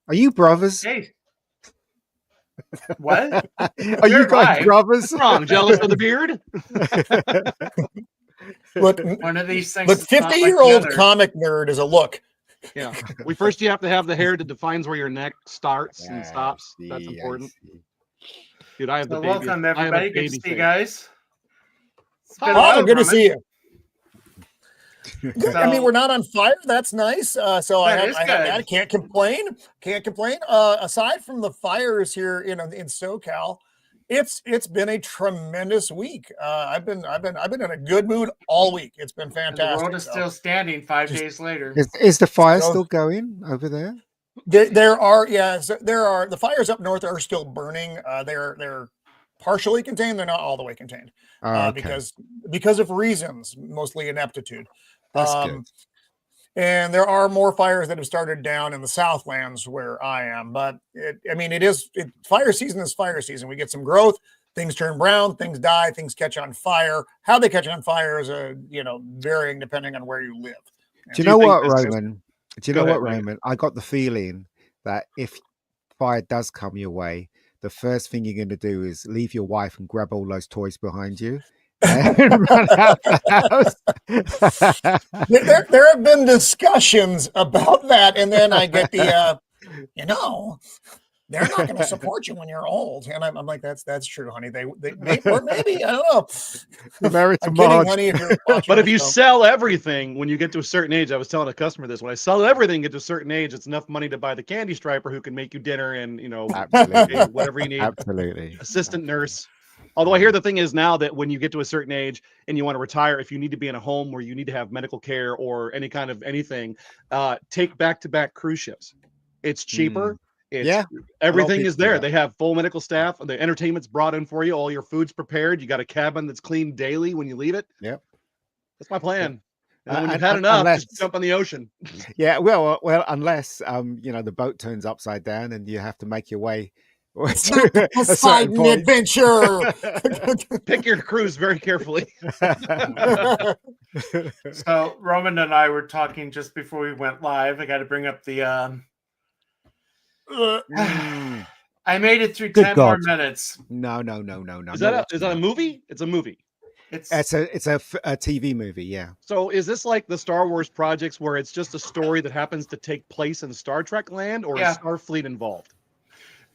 Are you brothers? Hey, what? Are you Where am guys I? brothers? What's wrong? Jealous of the beard? Look, One of these things. look, is not like the 50-year-old other. comic nerd is a look. Yeah. First you have to have the hair that defines where your neck starts and stops. I That's see, I important. see. Dude, I have the So baby. welcome I have a everybody. Good to baby see you face. guys. It's been a Oh, while, good to Roman. see you. Good. I mean, So- we're not on fire. That's nice. So I That have, is I have good. that. I can't complain. Can't complain. Aside from the fires here in SoCal, it's been a tremendous week. I've been in a good mood all week. It's been And fantastic. the world is So still standing 5 just- days later. Is the fire So- still going over there? there are the fires up north are still burning. They're partially contained. They're not all the way contained. Oh, okay. Because of reasons, mostly ineptitude. That's good. And there are more fires that have started down in the Southlands where I am. But fire season is fire season. We get some growth, things turn brown, things die, things catch on fire. How they catch on fire is varying depending on where you live. Do you know think what, this is- Roman? Do you Go know ahead, what, Mike. Roman? I got the feeling that if fire does come your way, the first thing you're going to do is leave your wife and grab all those toys behind you and run out the house. There have been discussions about that, and then I get the they're not going to support you when you're old, and I'm like, that's true, honey. They or maybe I don't know. Married to I'm kidding, Marge. honey. If you're watching But if the you show. sell everything when you get to a certain age, I was telling a customer this, when I sell everything get to a certain age, it's enough money to buy the candy striper who can make you dinner and Absolutely. whatever you need. Absolutely. Assistant nurse. Although I hear the thing is now that when you get to a certain age and you want to retire, if you need to be in a home where you need to have medical care or any kind of anything, take back-to-back cruise ships. It's cheaper. It's, Yeah. everything people is there. do that. They have full medical staff. The entertainment's brought in for you. All your food's prepared. You got a cabin that's cleaned daily when you leave it. Yep. That's my plan. And then when And- you've had and- enough, unless- just jump in the ocean. Yeah. Well, unless the boat turns upside down and you have to make your way to a certain Poseidon point. adventure. Pick your cruise very carefully. So Roman and I were talking just before we went live. I got to bring up the. Mm. I made it through Good 10 more God. minutes. No. Is that a movie? It's a movie. It's It's a TV movie. Yeah. So is this like the Star Wars projects where it's just a story that happens to take place in Star Trek land, or Yeah. is Starfleet involved?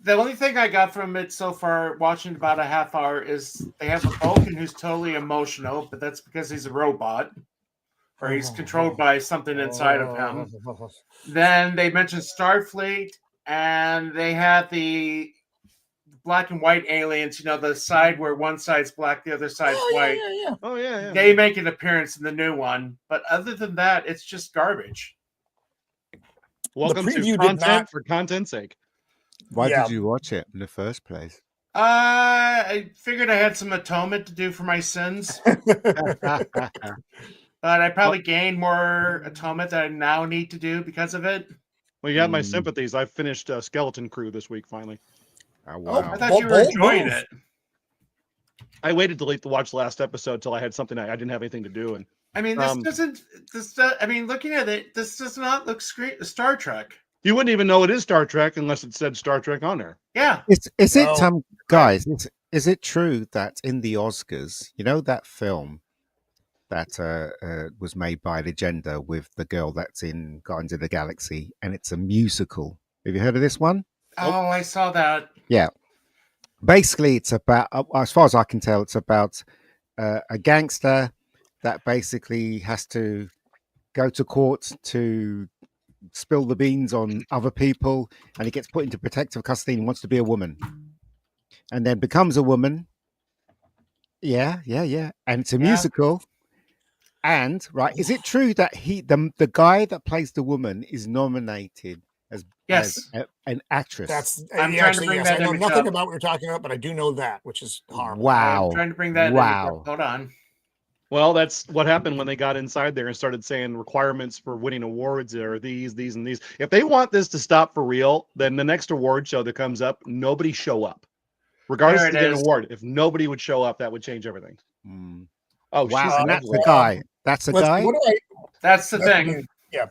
the only thing I got from it so far, watching about a half hour, is they have a Vulcan who's totally emotional, but that's because he's a robot, or he's controlled by something inside of him. Then they mentioned Starfleet, and they had the black and white aliens, the side where one side's black, the other side's white. Yeah. Oh yeah. They make an appearance in the new one, but other than that, it's just garbage. Welcome The to preview did content not- for content's sake. Why Yeah. did you watch it in the first place? I figured I had some atonement to do for my sins, but I probably gained more atonement that I now need to do because of it. Well, you have my Mm. sympathies. I finished Skeleton Crew this week finally. Oh, I wow. thought you were Bold enjoying move. it. I waited to watch the last episode till I had something I didn't have anything to do, and I mean, this Um, doesn't. I mean, looking at it, this does not look Star Trek. you wouldn't even know it is Star Trek unless it said Star Trek on there. Yeah, Is it Well, guys? Is it true that in the Oscars, that film that was made by Legenda with the girl that's in Guardians of the Galaxy, and it's a musical? Have you heard of this one? Oh, I saw that. Basically, it's about, as far as I can tell, it's about a gangster that basically has to go to court to spill the beans on other people, and he gets put into protective custody and wants to be a woman, and then becomes a woman. Yeah. And it's a Yeah. musical. And is it true that the guy that plays the woman is nominated as Yes. an actress? That's I'm trying to actually, bring yes. that I know image nothing up. about what you're talking about, but I do know that, which is horrible. Wow. I'm trying to bring that. Wow. Hold on. Well, that's what happened when they got inside there and started saying requirements for winning awards are these, and these. If they want this to stop for real, then the next award show that comes up, nobody show up. Regardless There of it the get an is. award, if nobody would show up, that would change everything. Mm. Oh, Wow, she's and that's the lovely. guy. That's the guy. What do I? That's the that's- thing.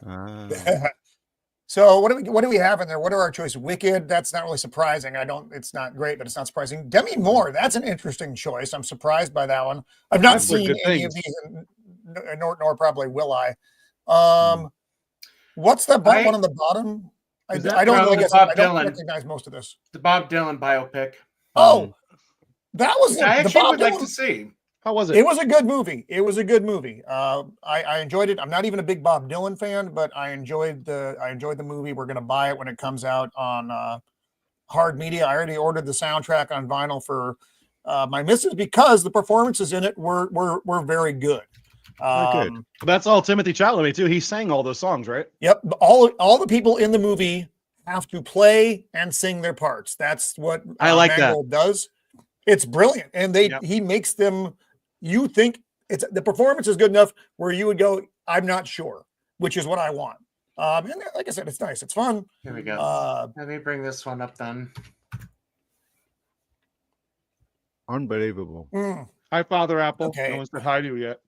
Ah. So what do we have in there? What are our choices? Wicked. That's not really surprising. It's not great, but it's not surprising. Demi Moore. That's an interesting choice. I'm surprised by that one. I've not I've heard seen good any things. of these, nor probably will I. What's the one on the bottom? I Is that don't know. I from guess Bob I don't Dylan? recognize most of this. The Bob Dylan biopic. Oh, that was I the actually Bob would like Dylan. to see. How was it? It was a good movie. I enjoyed it. I'm not even a big Bob Dylan fan, but I enjoyed the movie. We're gonna buy it when it comes out on hard media. I already ordered the soundtrack on vinyl for my missus because the performances in it were very good. Very good. That's all Timothy Chalamet too. He sang all those songs, right? Yep. All the people in the movie have to play and sing their parts. That's what I like that. Mangold does. It's brilliant, and he makes them. You think the performance is good enough where you would go, I'm not sure, which is what I want. And like I said, it's nice, it's fun. Here we go. Let me bring this one up then. Unbelievable. Hi, Father Apple. Okay. No one said hi to you yet.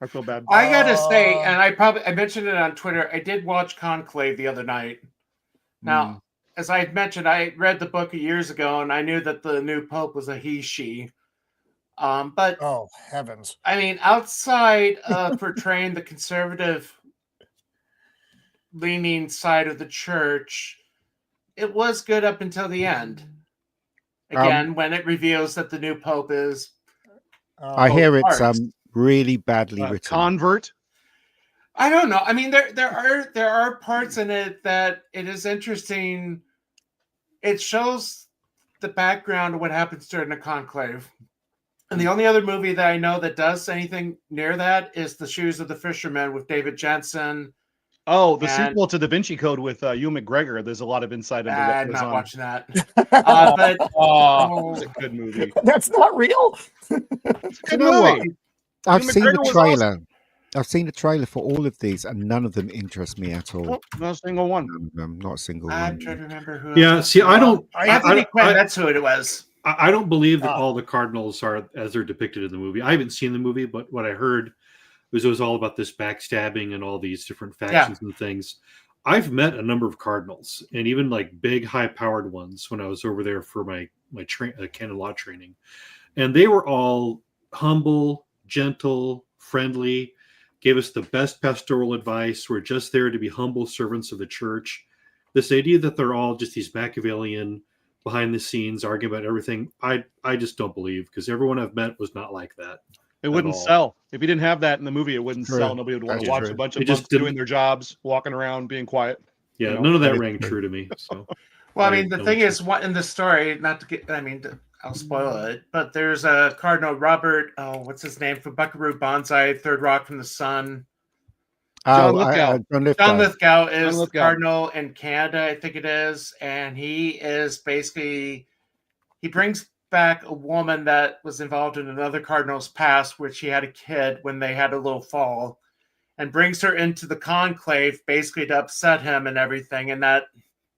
I feel bad. I gotta say, and I mentioned it on Twitter. I did watch Conclave the other night. Now, as I had mentioned, I read the book years ago, and I knew that the new pope was a he/she. But Oh heavens! I mean, outside of portraying the conservative leaning side of the church, it was good up until the end. Again, when it reveals that the new pope is, I hear it's parts. really badly written. Convert. I don't know. I mean, there are parts in it that it is interesting. It shows the background of what happens during the conclave. And the only other movie that I know that does anything near that is The Shoes of the Fisherman with David Jensen. Oh, the sequel to Da Vinci Code with Ewan McGregor. There's a lot of insight into what I'm goes not on. watching that. But It's a good movie. That's not real. It's a good You know what? movie. I've Ewan seen the McGregor was trailer. I've seen the trailer for all of these, and none of them interest me at all. Oh, not a single one. None of them, not a single I'm one. trying to remember who. Yeah, see, I don't. Anthony Quinn. That's who it was. I don't believe that all the cardinals are as they're depicted in the movie. I haven't seen the movie, but what I heard was it was all about this backstabbing and all these different factions and things. I've met a number of cardinals, and even like big, high-powered ones when I was over there for my canon law training, and they were all humble, gentle, friendly. Gave us the best pastoral advice. We're just there to be humble servants of the church. This idea that they're all just these Machiavellian, behind the scenes, arguing about everything, I just don't believe, because everyone I've met was not like that. It wouldn't all. sell. If you didn't have that in the movie, it wouldn't True. sell. Nobody would want to That's watch true. a bunch of It just monks doing didn't- their jobs, walking around, being quiet. Yeah, You know, none of that very rang true. true to me. So Well, I I mean, the don't thing know. is, what in the story, not to get, I mean, I'll spoil it, but there's a Cardinal Robert, what's his name, from Buckaroo Banzai, Third Rock from the Sun. John Oh, Lithgow. John Lithgow. John Lithgow is Lithgow. Cardinal in Canada, I think it is, and he is basically, he brings back a woman that was involved in another Cardinal's past, which he had a kid when they had a little fall, and brings her into the conclave basically to upset him and everything, and that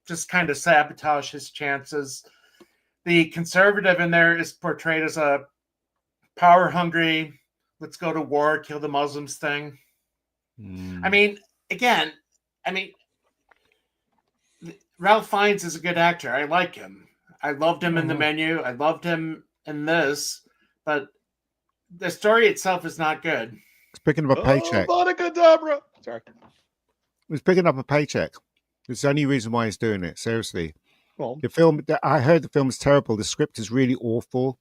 just kind of sabotage his chances. The conservative in there is portrayed as a power hungry, let's go to war, kill the Muslims thing. I mean, again, Ralph Fiennes is a good actor. I like him. I loved him in The Menu. I loved him in this, but the story itself is not good. It's picking up a paycheck. Oh, Monica Sorry. It's picking up a paycheck. It's the only reason why he's doing it. Seriously. Well, The film, I heard the film is terrible. The script is really awful.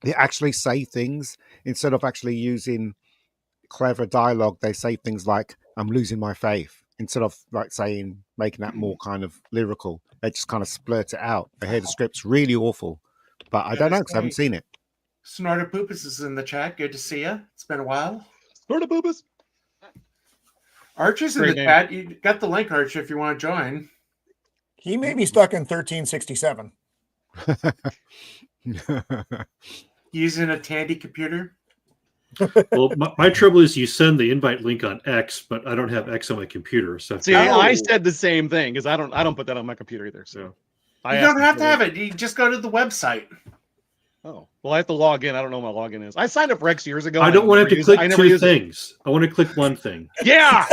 They actually say things instead of actually using clever dialogue. They say things like, I'm losing my faith, instead of like making that more kind of lyrical. They just kind of splurt it out. I hear the script's really awful, but I don't know because I haven't seen it. Snorter Poopus is in the chat. Good to see you. It's been a while. Sort of boobas. Archer's in Great the name. chat. You got the link, Archer, if you want to join. He may be stuck in 1367. Using a Tandy computer. well, my trouble is you send the invite link on X, but I don't have X on my computer. So See, I said the same thing because I don't put that on my computer either. So You don't have to have it. You just go to the website. Oh, well, I have to log in. I don't know what my login is. I signed up for X years ago. I don't want to have to click I never two use it. things. I want to click one thing. Yeah,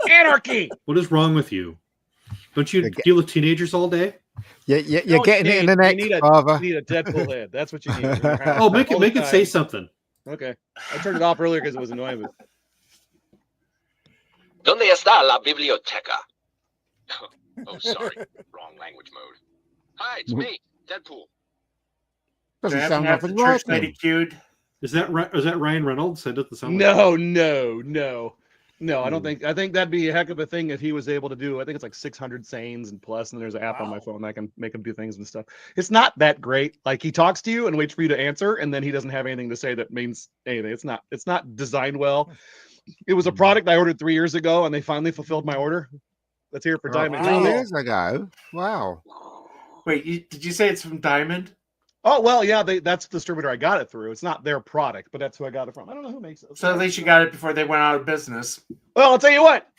anarchy. What is wrong with you? Don't you They deal with teenagers all day? You're No, getting it in the neck, you need father. You need a Deadpool head. That's what you need. in your house Oh, make all the it say time. something. Okay. I turned it off earlier because it was annoying. But ¿Dónde está la biblioteca? Oh, sorry. Wrong language mode. Hi, it's me, Deadpool. Do Doesn't I sound have the nothing church like lady him. queued? Is that Ryan Reynolds? That doesn't sound like no. I don't think. I think that'd be a heck of a thing if he was able to do. I think it's like 600 sayings and plus, and there's an app on my phone that can make him do things and stuff. It's not that great. Like he talks to you and waits for you to answer, and then he doesn't have anything to say that means anything. It's not designed well. It was a product I ordered 3 years ago, and they finally fulfilled my order. Let's hear it for Diamond. 3 years ago. Wow. Wait, did you say it's from Diamond? Oh well, yeah, that's the distributor I got it through. It's not their product, but that's who I got it from. I don't know who makes it. So at least you got it before they went out of business. Well, I'll tell you what.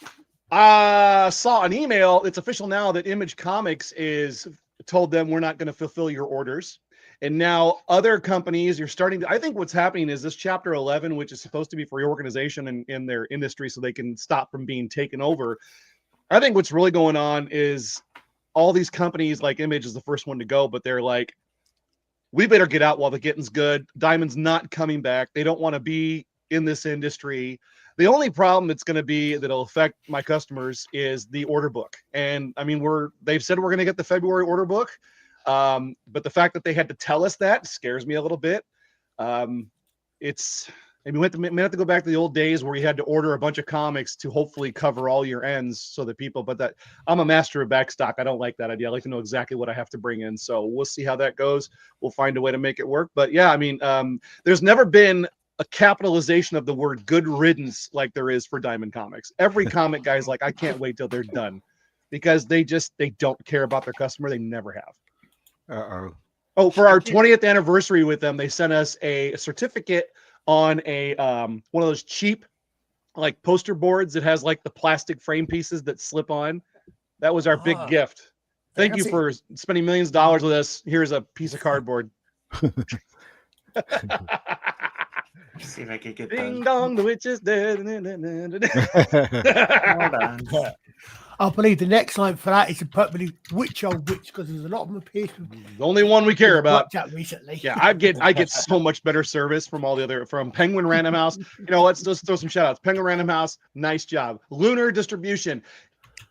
I saw an email. It's official now that Image Comics is told them we're not going to fulfill your orders. And now other companies are starting to. I think what's happening is this Chapter 11, which is supposed to be for reorganization in their industry so they can stop from being taken over. I think what's really going on is all these companies, like Image is the first one to go, but they're like, we better get out while the getting's good. Diamond's not coming back. They don't want to be in this industry. The only problem that's going to be that'll affect my customers is the order book. And I mean, they've said we're going to get the February order book. But the fact that they had to tell us that scares me a little bit. We may have to go back to the old days where you had to order a bunch of comics to hopefully cover all your ends so that people, but I'm a master of backstock. I don't like that idea. I like to know exactly what I have to bring in. So we'll see how that goes. We'll find a way to make it work. But yeah, I mean, there's never been a capitalization of the word good riddance like there is for Diamond Comics. Every comic guy's like, I can't wait till they're done because they don't care about their customer. They never have. Uh-oh. Oh, for our 20th anniversary with them, they sent us a certificate on a one of those cheap like poster boards that has like the plastic frame pieces that slip on. That was our big gift. Thank you for spending millions of dollars with us. Here's a piece of cardboard. See if I can get Ding dong, the witch is dead. Hold on. I believe the next line for that is appropriately which old witch, because there's a lot of them appear to The only one we care about. watched out recently. Yeah, I get so much better service from Penguin Random House. You know, let's just throw some shout outs. Penguin Random House, nice job. Lunar Distribution.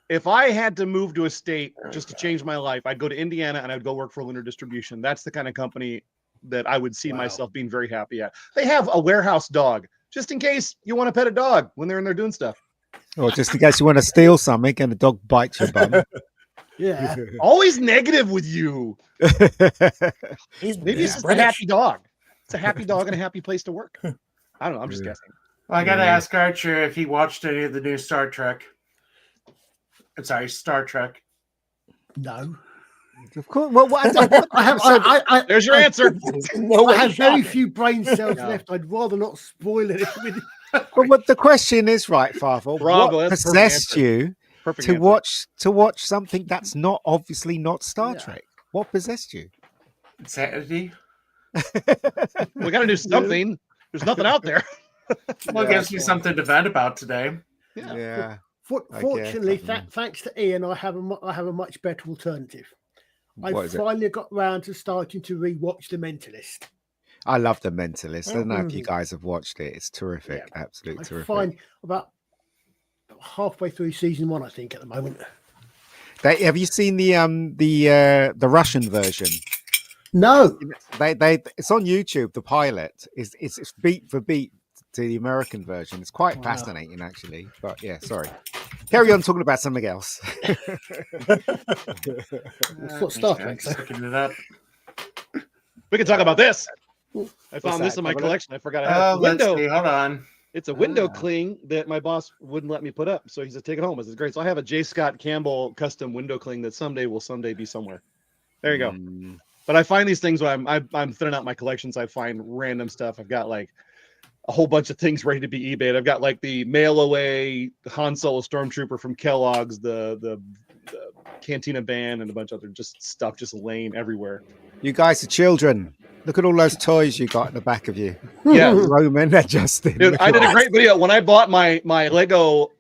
If I had to move to a state just to change my life, I'd go to Indiana and I'd go work for Lunar Distribution. That's the kind of company that I would see myself being very happy at. They have a warehouse dog, just in case you want to pet a dog when they're in there doing stuff. Or just in case you want to steal something and the dog bites your bum. Yeah. Always negative with you. Maybe it's just a British. happy dog. It's a happy dog and a happy place to work. I don't know. I'm just guessing. Well, I got to ask Archer if he watched any of the new Star Trek. I'm sorry, Star Trek. No. Of course. Well, There's your answer. I have very few brain cells left. I'd rather not spoil it. But what the question is, right, Father? Bravo, What that's a perfect possessed answer. you Perfect to answer. watch something that's not obviously not Star Yeah. Trek? What possessed you? Insanity. We got to do something. There's nothing out there. Well, it gives me something to vent about today. Yeah. Fortunately, guess. thanks to Ian, I have a much better alternative. I What is it? finally got round to starting to rewatch The Mentalist. I love The Mentalist. I don't know if you Mhm. guys have watched it. It's terrific. Yeah. Absolutely I terrific. find about halfway through season 1, I think, at the moment. Have you seen the Russian version? No. It's on YouTube. The pilot it's beat for beat to the American version. It's quite Wow. fascinating, actually. But yeah, sorry. Carry on talking about something else. It's not Star Trek, so. Looking it up. We can talk about this. I What's found this that? in my Cover it? collection. I forgot I had Oh, it. let's Window. see. Hold on. It's a window Ah. cling that my boss wouldn't let me put up. So he said, take it home. This is great. So I have a J. Scott Campbell custom window cling that someday will be somewhere. There you go. Mm. But I find these things when I'm thinning out my collections. I find random stuff. I've got like a whole bunch of things ready to be eBayed. I've got like the mail away Han Solo Stormtrooper from Kellogg's, the Cantina band, and a bunch of other just stuff just laying everywhere. You guys are children. Look at all those toys you got in the back of you. Yeah. Roman and Justin. Dude, I did a great video when I bought my Lego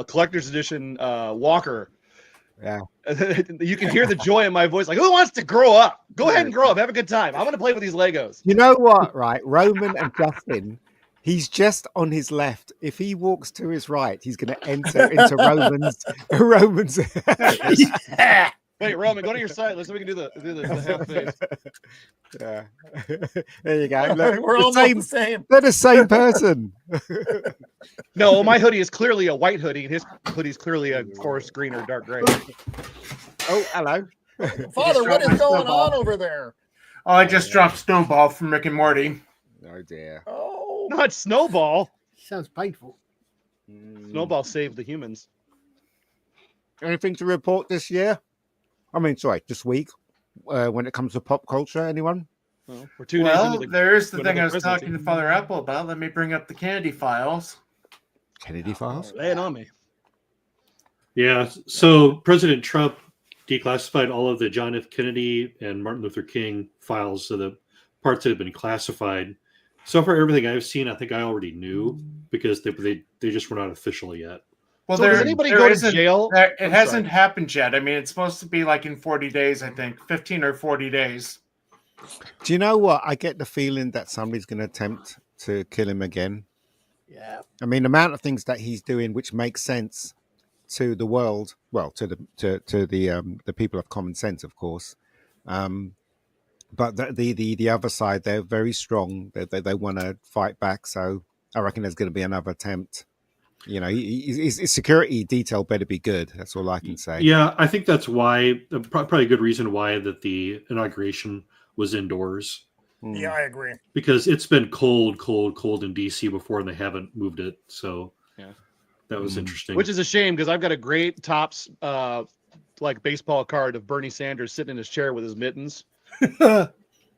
collector's edition Walker. Yeah. You can hear the joy in my voice. Like, who wants to grow up? Go ahead and grow up. Have a good time. I'm going to play with these Legos. You know what, right? Roman and Justin, he's just on his left. If he walks to his right, he's going to enter into Roman's. Yeah. Wait, Roman, go to your side. Let's see if we can do the half face. Yeah. There you go. Look, We're almost the same. they're the same person. No, my hoodie is clearly a white hoodie, and his hoodie is clearly a forest green or dark gray. Oh, hello. Father, what is going Snowball. on over there? Oh, I just dropped Snowball from Rick and Morty. Oh dear. Oh, Not Snowball. Sounds painful. Snowball saved the humans. Anything to report this year? I mean, sorry, this week. When it comes to pop culture, anyone? Well, we're 2 days Well, into the. there's the to thing I another was presidency. talking to Father Apple about. Let me bring up the Kennedy files. Kennedy files. Lay it on me. Yeah. So President Trump declassified all of the John F. Kennedy and Martin Luther King files, so the parts that have been classified. So far, everything I've seen, I think I already knew because they just were not official yet. Well, So does anybody there go to isn't- jail? It I'm hasn't sorry. happened yet. I mean, it's supposed to be like in 40 days, I think, 15 or 40 days. Do you know what? I get the feeling that somebody's going to attempt to kill him again. Yeah. I mean, the amount of things that he's doing, which makes sense to the world, well, to the people of common sense, of course. But the other side, they're very strong. They want to fight back. So I reckon there's going to be another attempt. You know, his security detail better be good. That's all I can say. Yeah, I think that's why probably a good reason why that the inauguration was indoors, Mm. yeah, I agree. because it's been cold in DC before, and they haven't moved it. So Yeah. that was Mm. interesting. Which is a shame because I've got a great Topps like baseball card of Bernie Sanders sitting in his chair with his mittens.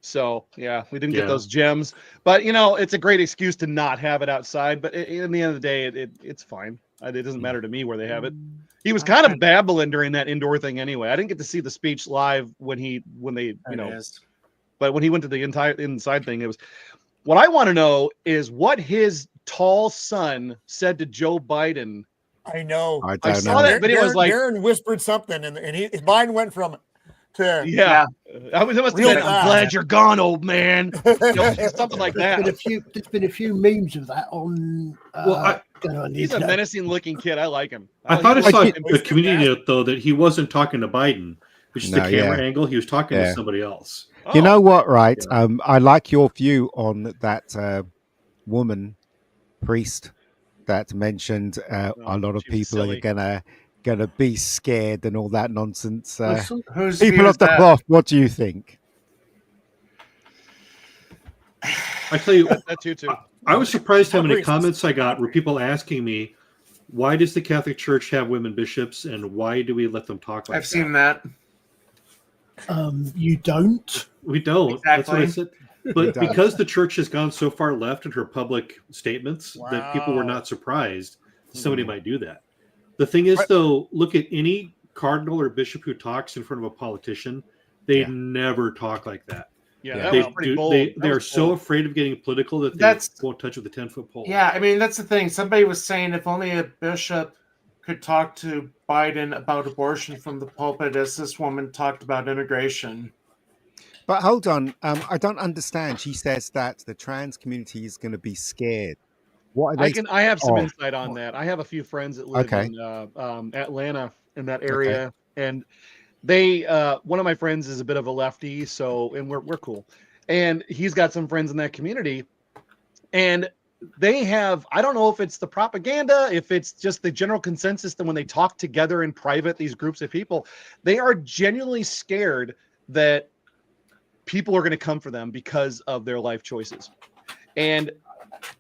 So yeah, we didn't Yeah. get those gems, but you know, it's a great excuse to not have it outside. But in the end of the day, it's fine. It doesn't matter to me where they have it. He was kind of babbling during that indoor thing anyway. I didn't get to see the speech live when they There it is. but when he went to the entire inside thing, it was. What I want to know is what his tall son said to Joe Biden. I know. I I don't saw know. that video. It was like, Darren whispered something, and Biden went from to yeah, I was. It must have Real been, I'm fast. glad you're gone, old man. You know, something like that. There's been a few memes of that on. On the He's a internet. menacing looking kid. I like him. I thought I like saw him. a community note though that he wasn't talking to Biden, which is the No, camera yeah. angle. He was talking Yeah. to somebody else. You Oh, know what, right? I like your view on that woman priest that mentioned a lot of she was people silly. are gonna be scared and all that nonsense. Who's People of the cloth, what do you think? I tell you, that too. I was surprised how What many reasons? comments I got were people asking me, why does the Catholic Church have women bishops and why do we let them talk like I've that? seen that. You don't. We don't. That's what I said. But don't. because the church has gone so far left in her public statements that people were Wow. not surprised somebody might do that. The thing is, though, look at any cardinal or bishop who talks in front of a politician, they Yeah. never talk like that. Yeah, Yeah. that They, was pretty do, bold. they, That they are was so bold. afraid of getting political that they That's- won't touch with a 10-foot pole. Yeah, I mean, that's the thing. Somebody was saying if only a bishop could talk to Biden about abortion from the pulpit as this woman talked about immigration. But hold on, I don't understand. She says that the trans community is going to be scared. What are they? I have some Oh. insight on that. I have a few friends that live Okay. in Atlanta in that area, and they one of my friends is a bit of a lefty, so and we're cool, and he's got some friends in that community, and they have, I don't know if it's the propaganda, if it's just the general consensus that when they talk together in private, these groups of people, they are genuinely scared that people are going to come for them because of their life choices. And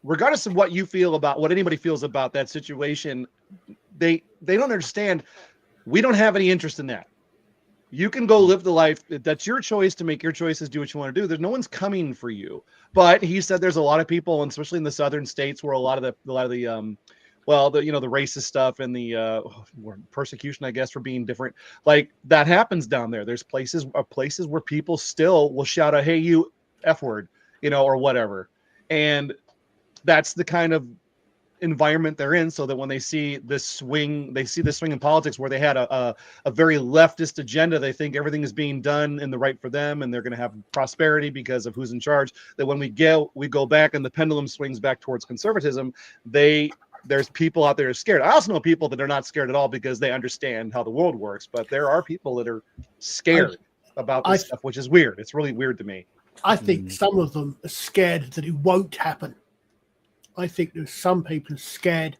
regardless of what you feel about, what anybody feels about that situation, they don't understand. We don't have any interest in that. You can go live the life. That's your choice to make your choices, do what you want to do. There's no one's coming for you. But he said there's a lot of people, and especially in the southern states, where a lot of the the racist stuff and the persecution, I guess, for being different, like that happens down there. There's places where people still will shout out, "Hey, you F word," or whatever. And that's the kind of environment they're in, so that when they see this swing in politics where they had a very leftist agenda, they think everything is being done in the right for them, and they're going to have prosperity because of who's in charge. That when we go back and the pendulum swings back towards conservatism, there's people out there scared. I also know people that are not scared at all because they understand how the world works, but there are people that are scared about this stuff, which is weird. It's really weird to me. I think some of them are scared that it won't happen. I think there's some people scared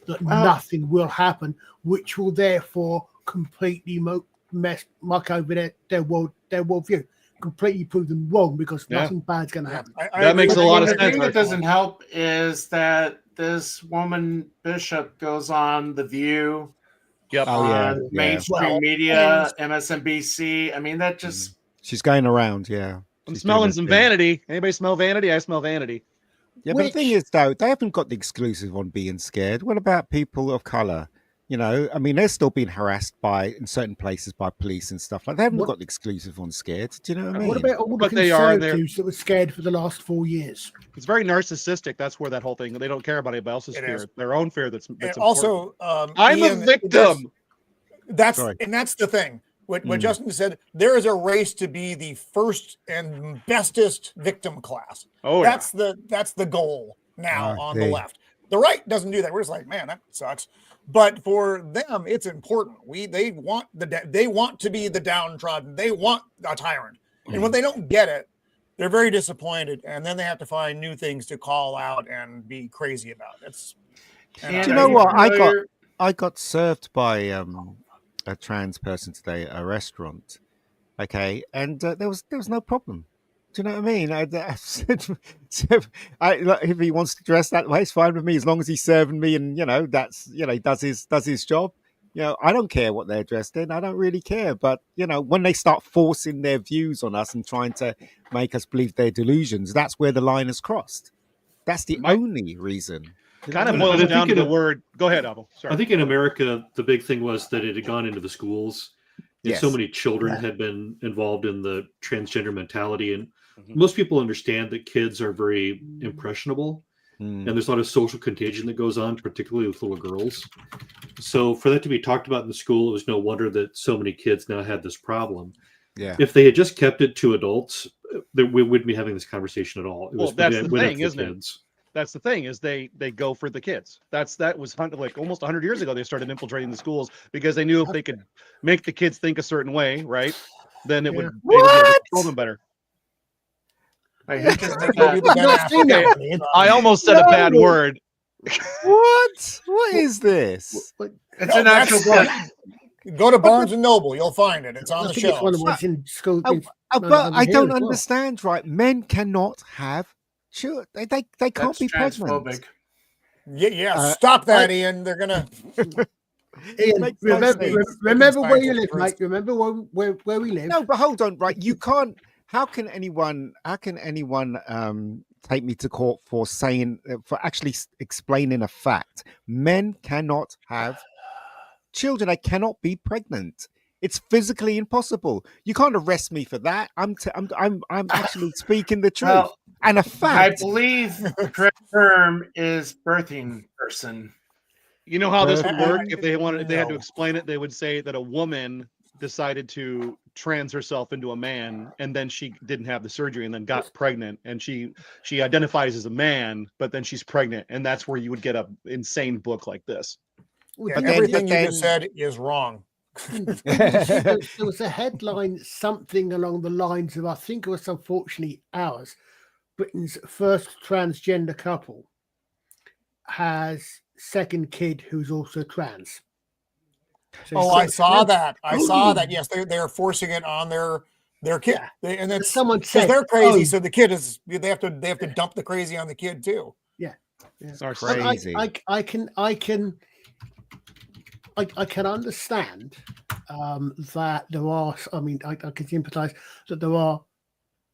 that nothing will happen, which will therefore completely muck over their worldview, completely prove them wrong because nothing bad's going to happen. That makes a lot of The sense. thing that doesn't help is that this woman Bishop goes on The View, on mainstream media, MSNBC. I mean, that just she's going around. Yeah, I'm smelling some vanity. Anybody smell vanity? I smell vanity. Yeah, but the thing is, though, they haven't got the exclusive on being scared. What about people of color? You know, I mean, they're still being harassed in certain places by police and stuff like that. They haven't got the exclusive on scared. Do you know what I mean? What about all the conservatives that were scared for the last 4 years? It's very narcissistic. That's where that whole thing. They don't care about anybody else's fear. Their own fear. That's also. I'm a victim. That's the thing. What Justin said, there is a race to be the first and bestest victim class. That's the goal now on the left. The right doesn't do that. We're just like, man, that sucks. But for them, it's important. They want to be the downtrodden. They want a tyrant. And when they don't get it, they're very disappointed. And then they have to find new things to call out and be crazy about. Do you know what? I got served by a trans person today at a restaurant, and there was no problem. Do you know what I mean? If he wants to dress that way, it's fine with me as long as he's serving me, and he does his job. I don't care what they're dressed in. I don't really care. But when they start forcing their views on us and trying to make us believe their delusions, that's where the line is crossed. That's the only reason. Kind of boils down to the word. Go ahead, Abel. Sorry. I think in America, the big thing was that it had gone into the schools. And so many children had been involved in the transgender mentality. And most people understand that kids are very impressionable. And there's a lot of social contagion that goes on, particularly with little girls. So for that to be talked about in the school, it was no wonder that so many kids now had this problem. Yeah. If they had just kept it to adults, we wouldn't be having this conversation at all. That's the thing, isn't it? That's the thing is they go for the kids. That was like almost 100 years ago. They started infiltrating the schools because they knew if they could make the kids think a certain way, right, then it would they would be able to control them better. I almost said a bad word. What? What is this? It's an actual book. Go to Barnes and Noble, you'll find it. It's on the shelf. But I don't understand. Right? Men cannot have. Sure, they can't be pregnant. Yeah. Stop that, Ian. They're gonna. Ian, remember where you live, mate. Remember where we live. No, but hold on, right? You can't. How can anyone take me to court for actually explaining a fact? Men cannot have children. They cannot be pregnant. It's physically impossible. You can't arrest me for that. I'm actually speaking the truth and a fact. I believe the correct term is birthing person. You know how this would work if they had to explain it. They would say that a woman decided to trans herself into a man, and then she didn't have the surgery, and then got pregnant, and she identifies as a man, but then she's pregnant, and that's where you would get an insane book like this. Yeah, everything you just said is wrong. There was a headline, something along the lines of, I think it was unfortunately ours, Britain's first transgender couple has second kid who's also trans. So I saw that. Yes, they're forcing it on their kid, and then someone said they're crazy. So the kid is they have to dump the crazy on the kid too. Yeah. It's crazy. I can understand that there are. I mean, I can sympathise that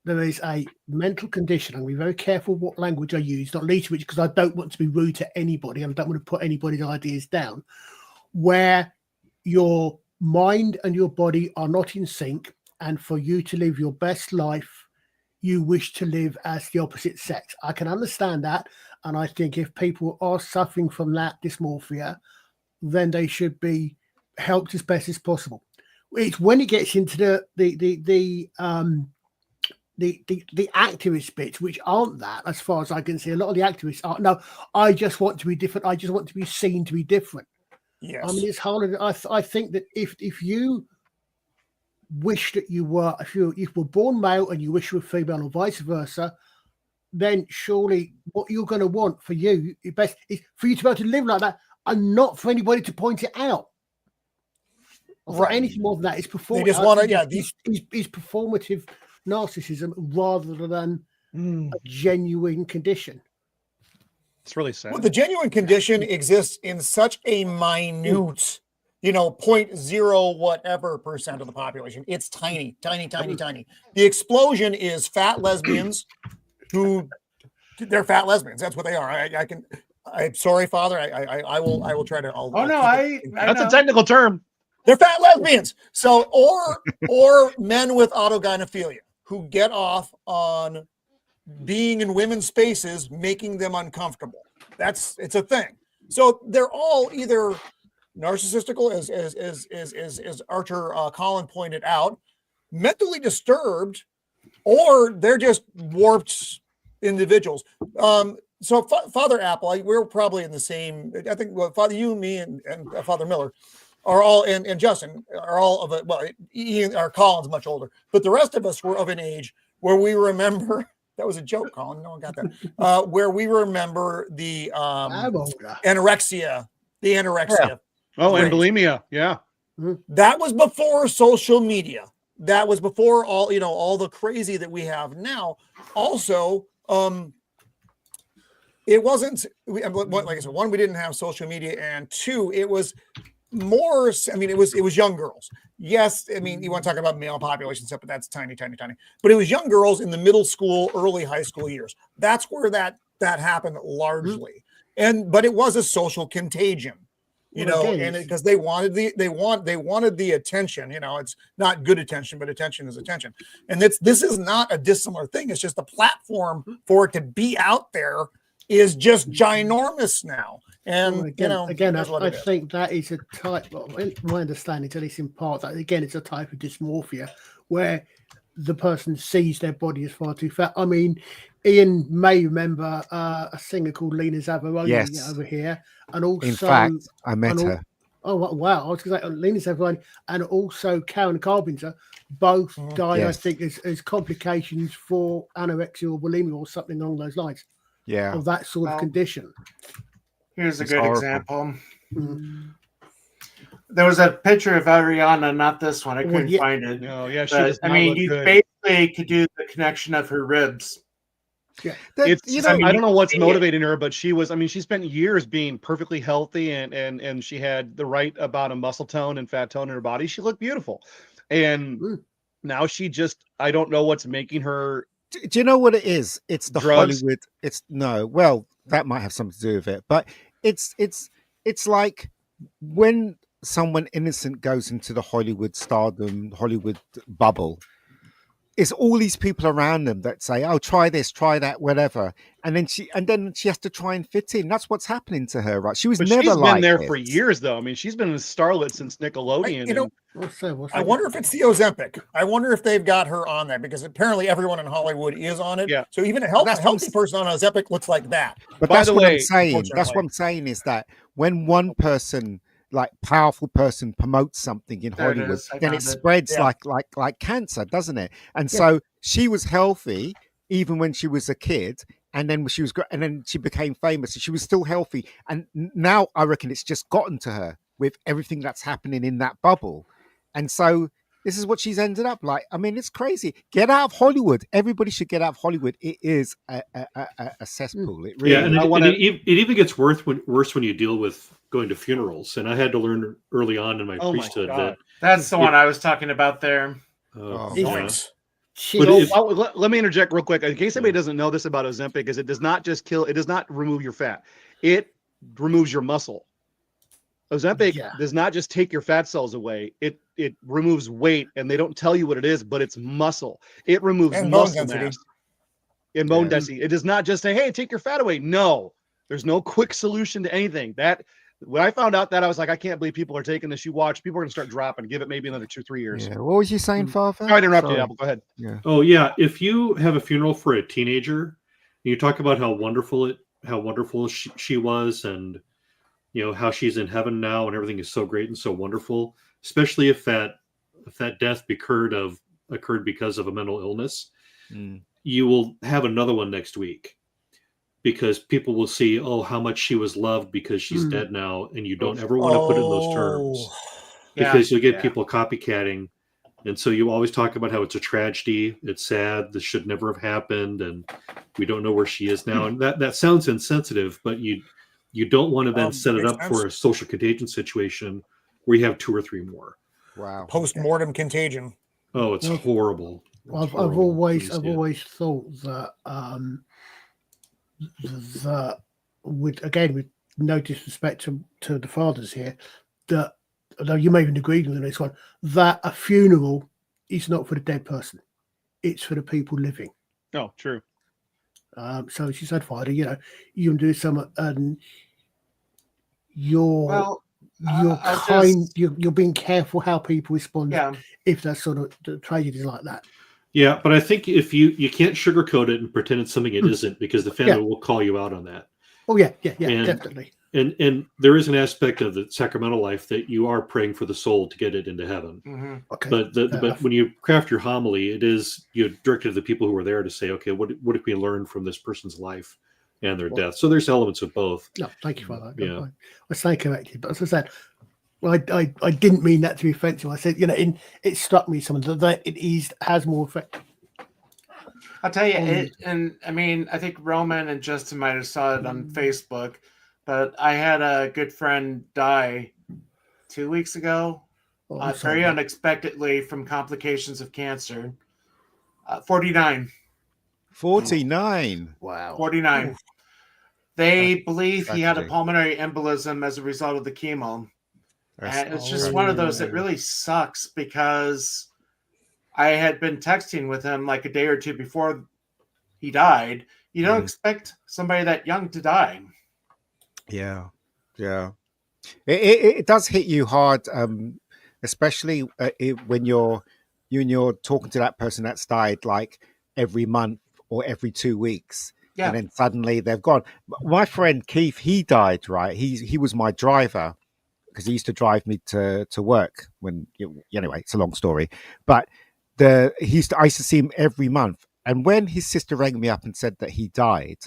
there is a mental condition. I'm going to be very careful what language I use, not least of which because I don't want to be rude to anybody. I don't want to put anybody's ideas down. Where your mind and your body are not in sync, and for you to live your best life, you wish to live as the opposite sex. I can understand that. And I think if people are suffering from that dysmorphia, then they should be helped as best as possible. It's when it gets into the activist bits, which aren't that, as far as I can see. A lot of the activists are, no, I just want to be different. I just want to be seen to be different. Yes. I mean, it's hard. I think that if you wish that you were, if you were born male and you wish you were female or vice versa, then surely what you're going to want for you, your best, is for you to be able to live like that and not for anybody to point it out. Or for anything more than that, it's performative. They just want to, it's performative narcissism rather than a genuine condition. It's really sad. Well, the genuine condition exists in such a minute, 0.0 whatever % of the population. It's tiny. The explosion is fat lesbians who they're fat lesbians. That's what they are. I'm sorry, Father. I will try to. That's a technical term. They're fat lesbians. So, or men with autogynephilia who get off on being in women's spaces, making them uncomfortable. It's a thing. So they're all either narcissistical, as Archer Collin pointed out, mentally disturbed, or they're just warped individuals. So Father Apple, we're probably in the same. I think Father, you, me, and Father Miller are all, and Justin are all of it. Well, Ian, our Colin's much older, but the rest of us were of an age where we remember. That was a joke, Colin. No one got that. Where we remember the anorexia. Yeah. Oh, and bulimia. Yeah. That was before social media. That was before all the crazy that we have now. Also, it wasn't, like I said, one, we didn't have social media, and two, it was more, it was young girls. Yes, you want to talk about male population stuff, but that's tiny. But it was young girls in the middle school, early high school years. That's where that happened largely. But it was a social contagion, and because they wanted the attention. It's not good attention, but attention is attention. And this is not a dissimilar thing. It's just the platform for it to be out there is just ginormous now. And I think that is a type. My understanding, at least in part, that again, it's a type of dysmorphia where the person sees their body as far too fat. I mean, Ian may remember a singer called Lena Zavaroni over here, and also, in fact, I met her. Oh wow! I was going to say Lena Zavaroni and also Karen Carpenter both died, I think, as complications for anorexia or bulimia or something along those lines. Yeah, of that sort of condition. Here's a good example. There was a picture of Ariana, not this one. I couldn't find it. No, yeah, she but, does not you good. basically could do the connection of her ribs. Yeah, I don't know what's motivating her, but she was. She spent years being perfectly healthy, and she had the right amount of muscle tone and fat tone in her body. She looked beautiful, and now she just. I don't know what's making her. Do you know what it is? It's the drugs? Hollywood. Well, that might have something to do with it, but it's like when someone innocent goes into the Hollywood stardom, Hollywood bubble, it's all these people around them that say, "Oh, try this, try that, whatever," and then she has to try and fit in. That's what's happening to her, right? She was never she's like been there this. for years, though. She's been a starlet since Nickelodeon. I wonder if it's the Ozempic. I wonder if they've got her on that, because apparently everyone in Hollywood is on it. Yeah. So even a healthy person on Ozempic looks like that. But that's what I'm saying. That's what I'm saying is that when one person, like powerful person, promotes something in Hollywood, then it spreads like cancer, doesn't it? And so she was healthy even when she was a kid, and then she became famous, and she was still healthy. And now I reckon it's just gotten to her with everything that's happening in that bubble. And so this is what she's ended up like. It's crazy. Get out of Hollywood. Everybody should get out of Hollywood. It is a cesspool. It really it even gets worse when you deal with going to funerals. And I had to learn early on in my priesthood that's the one I was talking about there. Let me interject real quick. In case anybody doesn't know this about Ozempic, is it does not just kill, it does not remove your fat. It removes your muscle. Ozempic does not just take your fat cells away. It removes weight, and they don't tell you what it is, but it's muscle. It removes muscle mass. in bone Yeah. density. It does not just say, hey, take your fat away. No, there's no quick solution to anything. That when I found out that, I was like, I can't believe people are taking this. You watch, people are going to start dropping. Give it maybe another 2-3 years. Yeah. What was you saying, Father? Sorry to interrupt you, Sorry. Apple. Go ahead. Yeah. Oh yeah, if you have a funeral for a teenager, you talk about how wonderful she was, and how she's in heaven now, and everything is so great and so wonderful. Especially if that death occurred because of a mental illness, you will have another one next week, because people will see, oh, how much she was loved because she's dead now, and you don't ever want to put it in those terms, because you'll get people copycatting. And so you always talk about how it's a tragedy, it's sad, this should never have happened, and we don't know where she is now. And that sounds insensitive, but you don't want to then set it up for a social contagion situation where you have 2 or 3 more. Wow. Post-mortem contagigon. Oh, it's horrible. I've always thought that with no disrespect to the fathers here, that although you may even agree with the next one, that a funeral is not for the dead person, it's for the people living. Oh, true. So as you said, Father, you can do some, and you're being careful how people respond if that's sort of the tragedies like that. Yeah, but I think if you can't sugarcoat it and pretend it's something it isn't, because the family will call you out on that. Oh yeah, definitely. And there is an aspect of the sacramental life that you are praying for the soul to get it into heaven. Mm-hmm. Okay. But when you craft your homily, it is directed to the people who are there to say, okay, what can we learn from this person's life and their death? So there's elements of both. No, thank you for that. Yeah. I stay corrected, but as I said, I didn't mean that to be offensive. I said, it struck me something that it has more effect. I'll tell you, I think Roman and Justin might have saw it on Facebook, but I had a good friend die 2 weeks ago, very unexpectedly from complications of cancer. 49. 49. Wow. 49. Oof. They believe he had a tragedy. pulmonary embolism as a result of the chemo. And it's just one of those that really sucks, because I had been texting with him like a day or two before he died. You don't expect somebody that young to die. Yeah. It does hit you hard, especially when you're talking to that person that's died like every month or every 2 weeks. Yeah. And then suddenly they've gone. My friend Keith, he died, right? He was my driver, because he used to drive me to work anyway, it's a long story. But I used to see him every month. And when his sister rang me up and said that he died,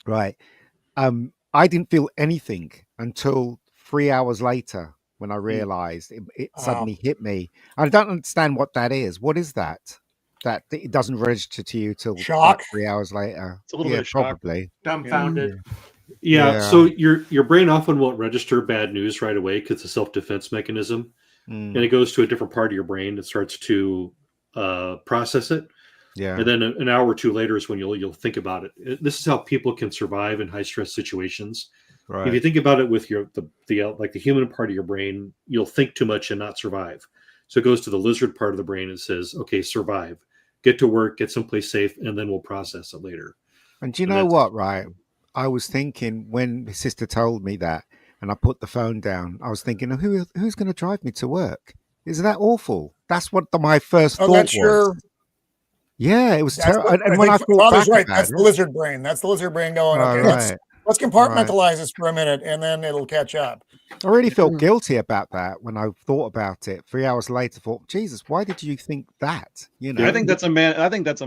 right, I didn't feel anything until 3 hours later, when I realized it suddenly hit me. I don't understand what that is. What is that? That it doesn't register to you till Shock. 3 hours later. It's a little bit of shock. Probably. Dumbfounded. Yeah. So your brain often won't register bad news right away, because it's a self-defense mechanism, and it goes to a different part of your brain that starts to process it. Yeah. And then an hour or two later is when you'll think about it. This is how people can survive in high stress situations. Right. If you think about it with the human part of your brain, you'll think too much and not survive. So it goes to the lizard part of the brain and says, okay, survive, get to work, get someplace safe, and then we'll process it later. And do you know what, right? I was thinking when my sister told me that, and I put the phone down, I was thinking, who's going to drive me to work? Isn't that awful? That's what my first thought was. Yeah, it was terrible. And when I thought Father's back right. about That's it, the lizard brain. That's the lizard brain going, okay, let's compartmentalize this for a minute, and then it'll catch up. I really felt guilty about that when I thought about it. 3 hours later, thought, Jesus, why did you think that? I think that's a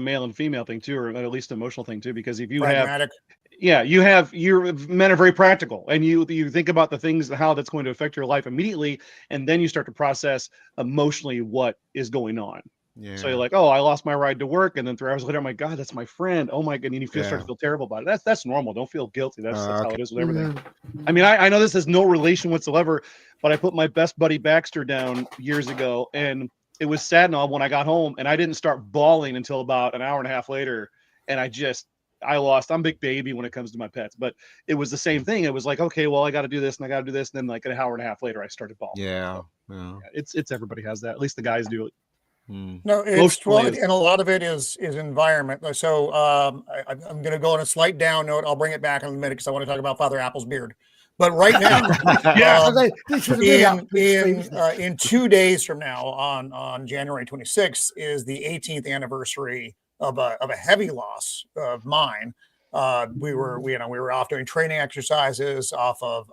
male and female thing too, or at least emotional thing too, because if you Pragmatic. your men are very practical, and you think about the things, how that's going to affect your life immediately, and then you start to process emotionally what is going on. Yeah. So you're like, oh, I lost my ride to work, and then 3 hours later, oh my God, that's my friend. Oh my God, and you start to feel terrible about it. That's normal. Don't feel guilty. That's how it is with everything. Yeah. I mean, I know this has no relation whatsoever, but I put my best buddy Baxter down years ago, and it was sad and all when I got home, and I didn't start bawling until about an hour and a half later, and I'm big baby when it comes to my pets, but it was the same thing. It was like, okay, well, I got to do this and I got to do this, and then like an hour and a half later, I started bawling. Yeah. So, it's everybody has that. At least the guys do it. No, it's Mostly well, is- and a lot of it is environment. So I'm going to go on a slight down note. I'll bring it back in a minute because I want to talk about Father Apple's beard. But right now, Yeah. This is really in 2 days from now, on January 26th, is the 18th anniversary of a heavy loss of mine. We were off doing training exercises off of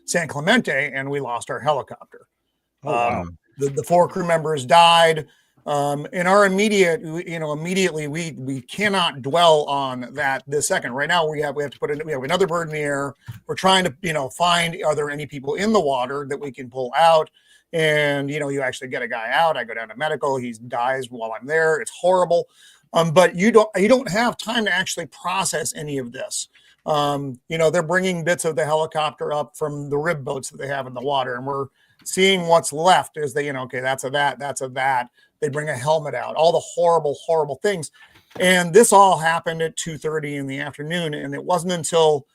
San Clemente, and we lost our helicopter. Oh, wow. The 4 crew members died. In our immediately we cannot dwell on that this second. Right now we have to put in, we have another bird in the air. We're trying to find, are there any people in the water that we can pull out? And you actually get a guy out. I go down to medical. He dies while I'm there. It's horrible. But you don't have time to actually process any of this. They're bringing bits of the helicopter up from the rib boats that they have in the water, and we're seeing what's left as they, okay, that's a that. They bring a helmet out, all the horrible, horrible things. And this all happened at 2:30 in the afternoon. And it wasn't until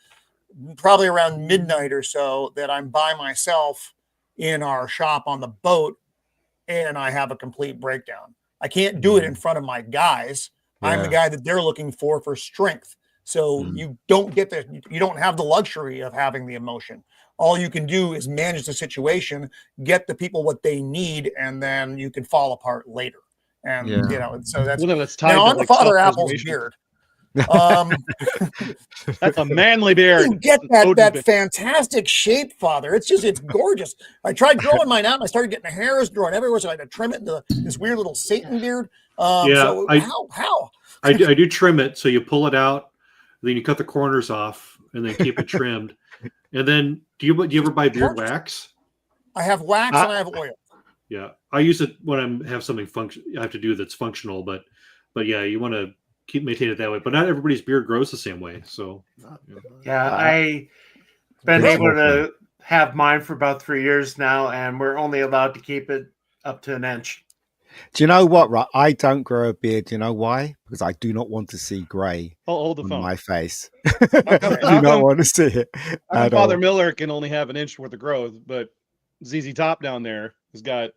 probably around midnight or so that I'm by myself in our shop on the boat, and I have a complete breakdown. I can't do it in front of my guys. I'm the guy that they're looking for strength. So you don't have the luxury of having the emotion. All you can do is manage the situation, get the people what they need, and then you can fall apart later. And so that's tied now to, on the like, Father Apple's self-preservation. beard. That's a manly beard. You get Odin's that beard. fantastic shape, Father. It's gorgeous. I tried growing mine out, and I started getting the hairs growing everywhere, so I had to trim it into this weird little Satan beard. So how? I do trim it, so you pull it out, then you cut the corners off, and then keep it trimmed. And then, do you ever buy beard wax? I have wax and I have oil. Yeah, I use it when I have something I have to do that's functional. But yeah, you want to maintain it that way. But not everybody's beard grows the same way. So I've been able to have mine for about 3 years now, and we're only allowed to keep it up to an inch. Do you know what? Right, I don't grow a beard. Do you know why? Because I do not want to see grey Hold the on phone. my face. How I do not come- want to see it. at all. Father Miller can only have an inch worth of growth, but ZZ Top down there has got.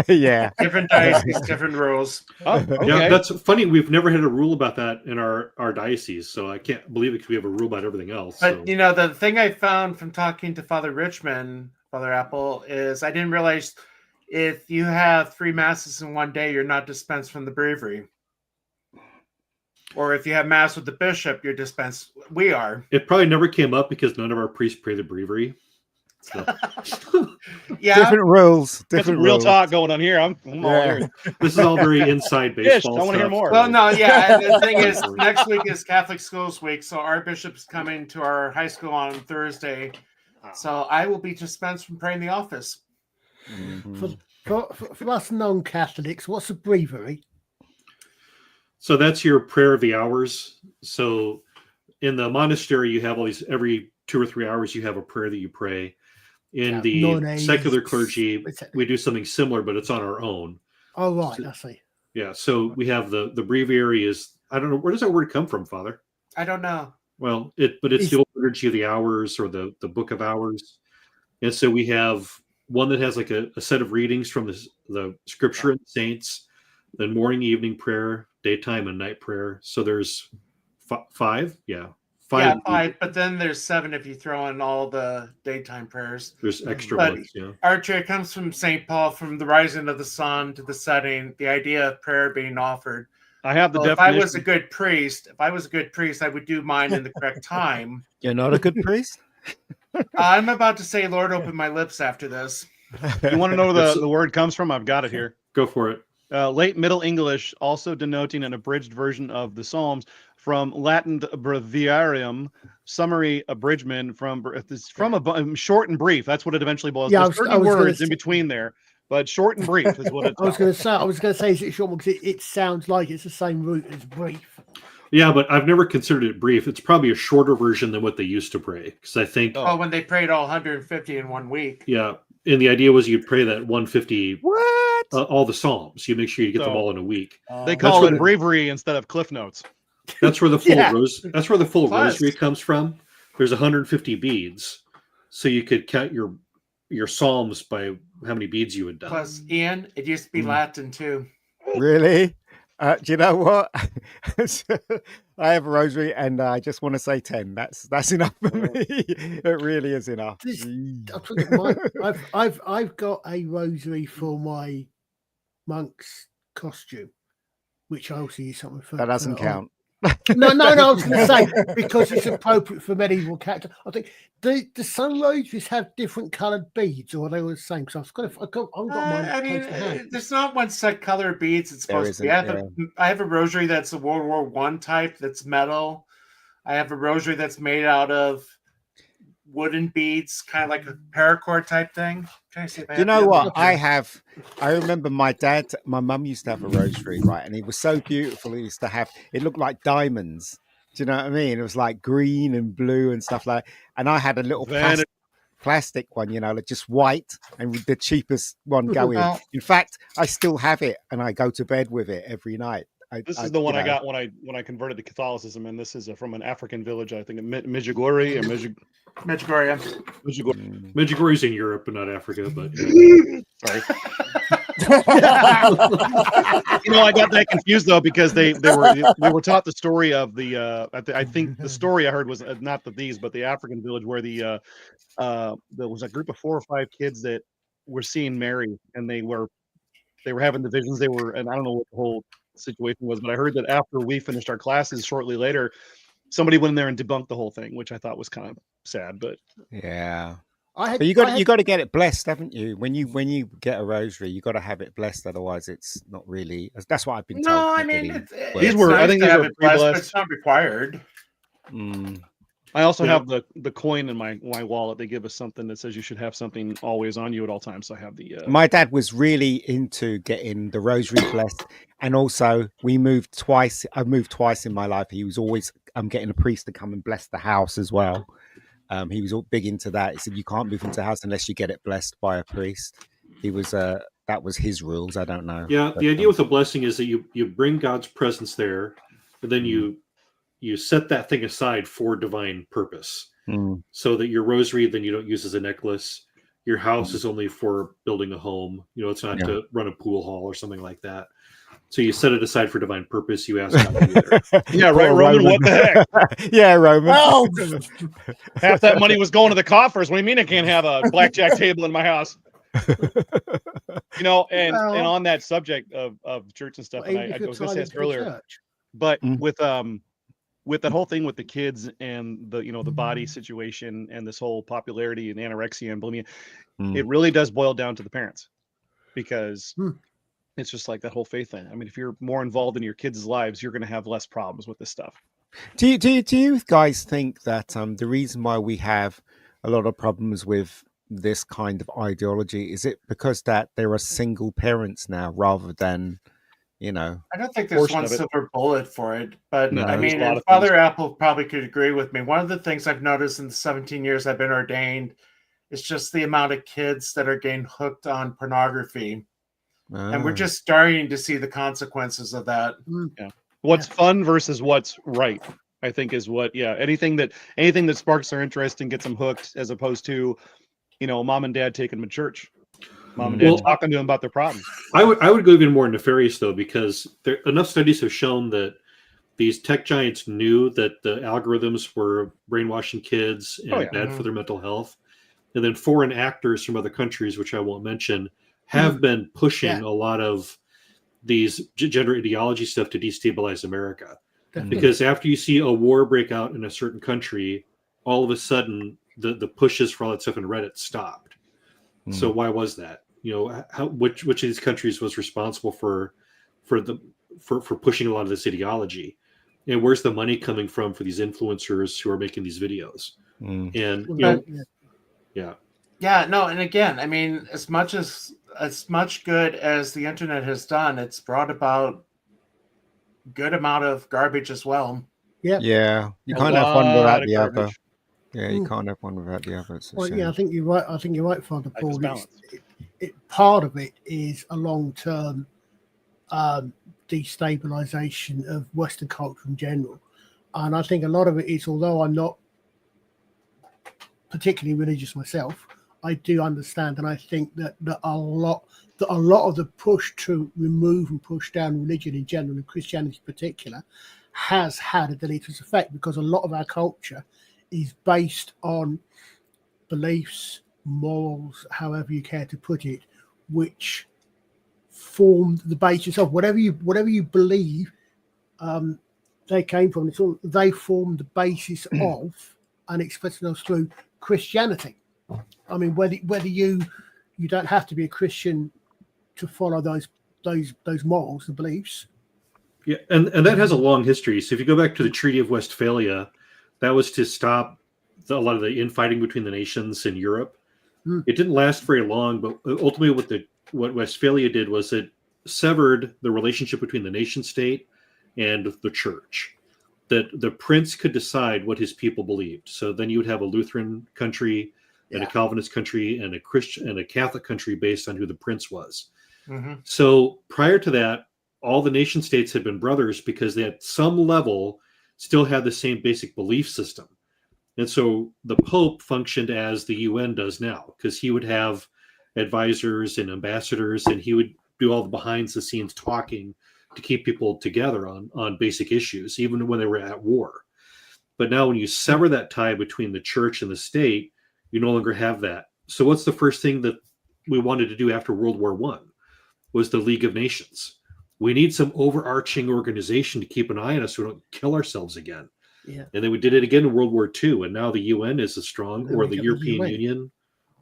Yeah. Different diocese, different rules. Oh, okay. yeah, that's funny. We've never had a rule about that in our diocese, so I can't believe it because we have a rule about everything else. But So. the thing I found from talking to Father Richmond, Father Apple, is I didn't realize if you have 3 masses in one day, you're not dispensed from the breviary. Or if you have mass with the bishop, you're dispensed. We are. It probably never came up because none of our priests pray the breviary. So. Yeah. Different rules. Got some Different real rules. talk going on here. I'm all Yeah. ears. This is all very inside Fish, baseball. I want to hear stuff. more. Well, no, yeah. And the thing is, next week is Catholic Schools Week, so our bishop's coming to our high school on Thursday. So I will be dispensed from praying the office. Mhm. For us non-Catholics, what's a breviary? So that's your prayer of the hours. So in the monastery, you have all these, every 2 or 3 hours, you have a prayer that you pray. In the Nones, secular clergy, etc. we do something similar, but it's on our own. Oh, right, I see. Yeah. So we have the breviary is, I don't know, where does that word come from, Father? I don't know. Well, it's the old liturgy of the hours or the book of hours. And so we have one that has like a set of readings from the scripture and saints, then morning, evening prayer, daytime and night prayer. So there's 5. Yeah. 5. Yeah, 5. But then there's 7 if you throw in all the daytime prayers. There's extra But- ones. Yeah. Archer, it comes from St. Paul, from the rising of the sun to the setting, the idea of prayer being offered. I have the Well, if I definition. was a good priest, I would do mine in the correct time. You're not a good priest? I'm about to say, Lord, open my lips after this. You want to know where That's- the word comes from? I've got it here. Go for it. Late Middle English, also denoting an abridged version of the Psalms, from Latin breviarium, summary abridgment, from short and brief. That's what it eventually boils. Yeah, There's I was 30 gonna words in say- between there, but short and brief is what it's. I was going to say, is it short? Because it sounds like it's the same root as brief. Yeah, but I've never considered it brief. It's probably a shorter version than what they used to pray. Because I think, Oh, when they prayed all 150 in 1 week. yeah, and the idea was you'd pray that 150, What? all the Psalms. You make sure you get them So- all in a week. They call where it the- breviary instead of cliff notes. That's where the full Yeah. that's where the full Plus. rosary comes from. There's 150 beads, so you could count your psalms by how many beads you had done. Plus, Ian, it used to be Latin too. Really? Do you know what? I have a rosary, and I just want to say 10. That's enough for me. It really is enough. I'll tell you, I've got a rosary for my monk's costume, which I also use something for. That doesn't for- count. No. I was going to say because it's appropriate for medieval character. I think the some rosaries have different coloured beads, or are they all the same? Because I've got mine. I mean, close to hand. there's not one set color beads. It's There supposed to be. isn't, I have a rosary that's a World War I type that's metal. I have a rosary that's made out of wooden beads, kind of like a paracord type thing. Trying to see if I Do you have know the what? other I remember my mum used to have a rosary, right? And it was so beautiful. It used to have, it looked like diamonds. Do you know what I mean? It was like green and blue and stuff like that. And I had a little plastic one, like just white and with the cheapest one going. Well- In fact, I still have it and I go to bed with it every night. This is the one I got when I converted to Catholicism, and this is from an African village. I think Medjugorje or Medjugorje. Medjugorje. Medjugorje's in Europe, but not Africa. But Sorry. I got that confused though because we were taught the story of the I think the story I heard was not these but the African village where there was a group of 4 or 5 kids that were seeing Mary, and they were having the visions. And I don't know what the whole situation was, but I heard that after we finished our classes shortly later, somebody went in there and debunked the whole thing, which I thought was kind of sad. But yeah. But you got to get it blessed, haven't you? When you get a rosary, you got to have it blessed. Otherwise, it's not really. That's what I've been told. No, I mean, These were. I think these were blessed, but blessed. it's not required. I also have the coin in my wallet. They give us something that says you should have something always on you at all times. So I have the. My dad was really into getting the rosary blessed, and also we moved twice. I've moved twice in my life. He was always getting a priest to come and bless the house as well. He was all big into that. He said you can't move into a house unless you get it blessed by a priest. He was that was his rules. I don't know. Yeah, but, the idea with a blessing is that you bring God's presence there, and then you set that thing aside for divine purpose. So that your rosary then you don't use as a necklace. Your house is only for building a home. It's not to run a pool hall or something like that. So you set it aside for divine purpose. You ask God to be there. Yeah, right, Roman. What the heck? Yeah, Roman. Well, Half that money was going to the coffers. What do you mean I can't have a blackjack table in my house? And on that subject of church and stuff, and I was going to say this earlier, but with that whole thing with the kids and the body situation and this whole popularity and anorexia and bulimia, it really does boil down to the parents, because it's just like that whole faith thing. I mean, if you're more involved in your kids' lives, you're going to have less problems with this stuff. Do you guys think that the reason why we have a lot of problems with this kind of ideology is it because that there are single parents now rather than I don't think there's one silver bullet for it, but No, I mean, and Father Apple probably could agree with me. One of the things I've noticed in the 17 years I've been ordained is just the amount of kids that are getting hooked on pornography. And we're just starting to see the consequences of that. Yeah. What's fun versus what's right, I think, is what. Yeah. Anything that sparks their interest and gets them hooked, as opposed to, mom and dad taking them to church, mom and dad talking to them about their problems. I would go even more nefarious though, because enough studies have shown that these tech giants knew that the algorithms were brainwashing kids and bad for their mental health, and then foreign actors from other countries, which I won't mention, have been pushing a lot of these gender ideology stuff to destabilize America. Because after you see a war break out in a certain country, all of a sudden the pushes for all that stuff in Reddit stopped. So why was that? Which of these countries was responsible for pushing a lot of this ideology? And where's the money coming from for these influencers who are making these videos? And and again, I mean, as much good as the internet has done, it's brought about good amount of garbage as well. Yeah, you can't have one without the other. Yeah, you can't have one without the other. I think you're right. I think you're right, Father Paul. Part of it is a long-term destabilization of Western culture in general, and I think a lot of it is, although I'm not particularly religious myself, I do understand, and I think that a lot of the push to remove and push down religion in general, and Christianity in particular, has had a deleterious effect, because a lot of our culture is based on beliefs, morals, however you care to put it, which formed the basis of whatever you believe. They came from. They formed the basis of and expressed themselves through Christianity. I mean, whether you don't have to be a Christian to follow those morals, the beliefs. Yeah, and that has a long history. So if you go back to the Treaty of Westphalia, that was to stop a lot of the infighting between the nations in Europe. It didn't last very long, but ultimately what Westphalia did was it severed the relationship between the nation state and the church. That the prince could decide what his people believed. So then you would have a Lutheran country and a Calvinist country and a Christian and a Catholic country based on who the prince was. Mm-hmm. So prior to that, all the nation states had been brothers because they at some level still had the same basic belief system. And so the Pope functioned as the UN does now, because he would have advisors and ambassadors, and he would do all the behind the scenes talking to keep people together on basic issues, even when they were at war. But now when you sever that tie between the church and the state, you no longer have that. So what's the first thing that we wanted to do after World War I? Was the League of Nations. We need some overarching organization to keep an eye on us so we don't kill ourselves again. Yeah. And then we did it again in World War II, and now the UN is as strong, or the European Union,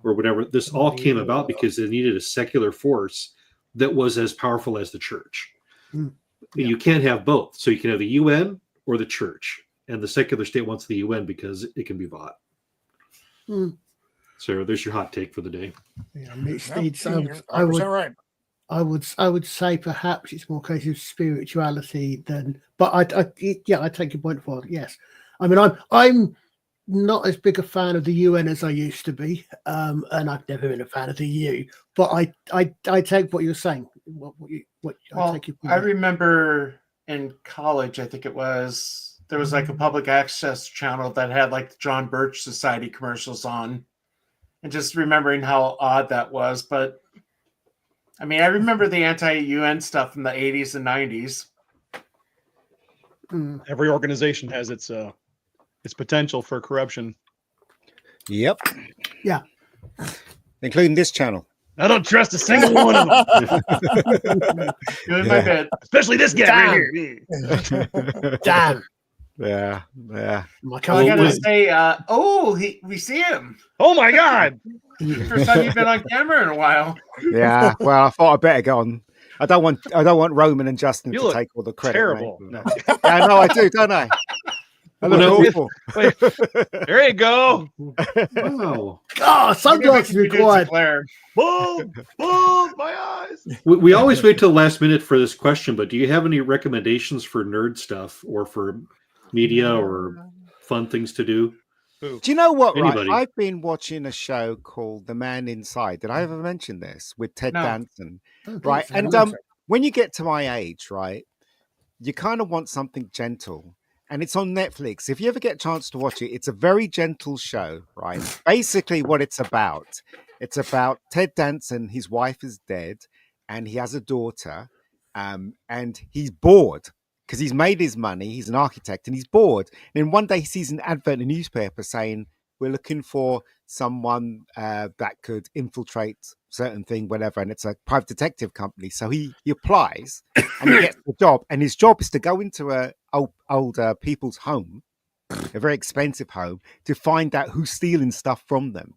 or whatever. This all came about because they needed a secular force that was as powerful as the church. Yeah. You can't have both. So you can have the UN or the church, and the secular state wants the UN because it can be bought. So there's your hot take for the day. Yeah, I mean, I would say perhaps it's more a case of spirituality than. But I take your point forward. Yes, I mean I'm not as big a fan of the UN as I used to be, and I've never been a fan of the EU. But I take what you're saying. I remember in college, I think there was like a public access channel that had like the John Birch Society commercials on, and just remembering how odd that was. But I mean, I remember the anti-UN stuff from the 80s and 90s. Every organization has its potential for corruption. Yep. Yeah. Including this channel. I don't trust a single one of them. Doing my bit. Especially this guy right here. Damn. Yeah. I gotta say, we see him. Oh my God. First time you've been on camera in a while. Yeah. Well, I thought I better go on. I don't want Roman and Justin to take all the credit. Terrible. No. Yeah, no, I do, don't I? I look awful. Wait, there you go. Wow. Oh, sunglasses required. Boom, boom, my eyes. We always wait till the last minute for this question, but do you have any recommendations for nerd stuff or for media or fun things to do? Do you know what? Anybody? Right? I've been watching a show called The Man Inside. Did I ever mention this with Ted Danson? Right, and when you get to my age, right, you kind of want something gentle. And it's on Netflix. If you ever get a chance to watch it, it's a very gentle show, right? Basically, what it's about Ted Danson. His wife is dead, and he has a daughter, and he's bored because he's made his money. He's an architect, and he's bored. And then one day he sees an advert in a newspaper saying, "We're looking for someone that could infiltrate certain thing, whatever." And it's a private detective company. So he applies and he gets the job. And his job is to go into a older people's home, a very expensive home, to find out who's stealing stuff from them.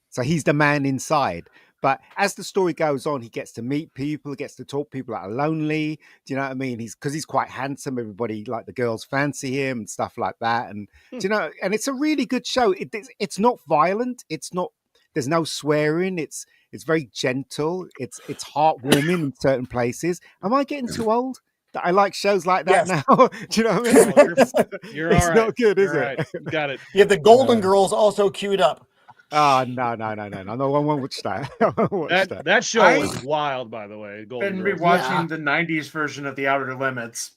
So he's the man inside. But as the story goes on, he gets to meet people, he gets to talk to people that are lonely. Do you know what I mean? Because he's quite handsome. Everybody, like the girls, fancy him and stuff like that. And do you know? And it's a really good show. It's not violent. It's not. There's no swearing. It's very gentle. It's heartwarming in certain places. Am I getting too old that I like shows like that now? Do you know what I mean? You're it's all right. not good, is You're it? right. You got it. You have the Golden Girls also queued up. Oh, no. I won't watch that. That show was wild, by the way. Been Girls. rewatching the 90s version of The Outer Limits.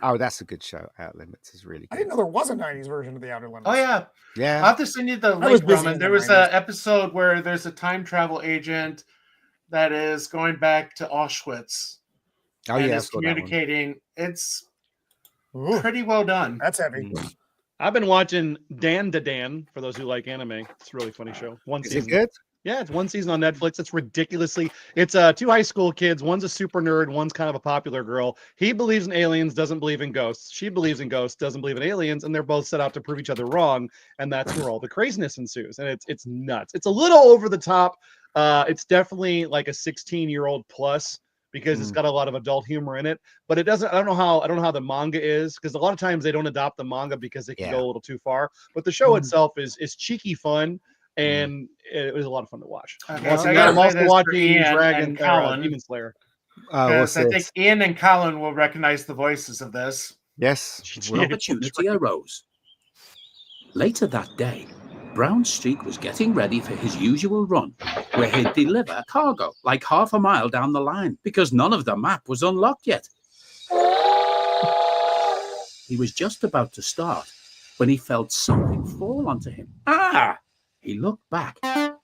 Oh, that's a good show. Out Limits is really I good. didn't know there was a 90s version of the Outer Limits. Oh yeah, Yeah. I'll have to send you the I was link, busy Roman. in There the was 90s. an episode where there's a time travel agent that is going back to Auschwitz Oh and yeah, I is saw that one. communicating. It's Ooh, pretty well done. that's heavy. Mm. I've been watching Dan to Dan for those who like anime. It's a really funny show. One Is season. it good? Yeah, it's one season on Netflix. It's ridiculously. It's two high school kids. One's a super nerd. One's kind of a popular girl. He believes in aliens, doesn't believe in ghosts. She believes in ghosts, doesn't believe in aliens, and they're both set out to prove each other wrong. And that's where all the craziness ensues. And it's nuts. It's a little over the top. It's definitely like a 16-year-old plus because it's got a lot of adult humor in it. But it doesn't. I don't know how the manga is, because a lot of times they don't adopt the manga because they can go a little too far. But the show itself is cheeky fun. And it was a lot of fun to watch. Okay, I'm so I gotta play also this for watching Ian Dragon and Colin. Demon Slayer. What's Because I think this? Ian and Colin will recognize the voices of this. Yes. An opportunity arose. Later that day, Brown Streak was getting ready for his usual run, where he'd deliver cargo like half a mile down the line because none of the map was unlocked yet. He was just about to start when he felt something fall onto him. Ah! He looked back.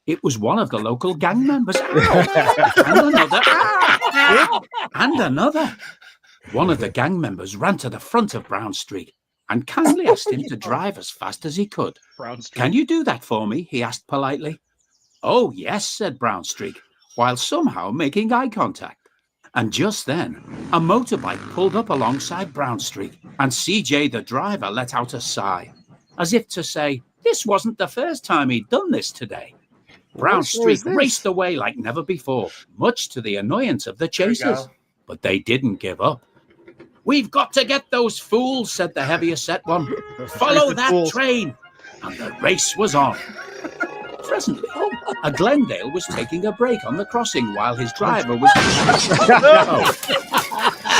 It was one of the local gang members. Ow! And another. Ah! And another. One of the gang members ran to the front of Brown Streak and kindly asked him to drive as fast as he could. Brown Streak. Can you do that for me? He asked politely. Oh, yes, said Brown Streak, while somehow making eye contact. And just then, a motorbike pulled up alongside Brown Streak, and CJ, the driver, let out a sigh, as if to say, this wasn't the first time he'd done this today. Brown What show is Streak this? raced away like never before, much to the annoyance of the There you chasers. go. But they didn't give up. We've got to get those fools, said the heavier set one. Follow Stupid that fools. train. And the race was on. Presently, a Glendale was taking a break on the crossing while his driver was... Oh.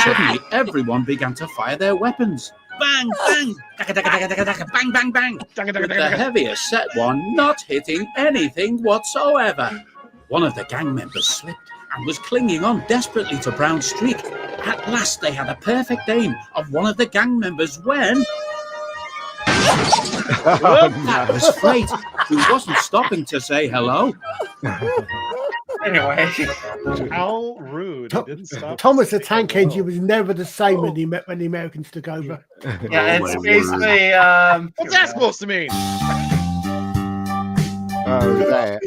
Suddenly, everyone began to fire their weapons. Bang, bang, daka, daka, daka, daka, daka, bang, bang, bang. With the heavier set one not hitting anything whatsoever. One of the gang members slipped and was clinging on desperately to Brown Streak. At last, they had a perfect aim of one of the gang members when... That was Freight, who wasn't stopping to say hello. Anyway, How rude. He didn't stop. Thomas the Tank Engine was never the same when the Americans took over. yeah, Oh, it's my basically. What's that supposed to mean? Oh, there.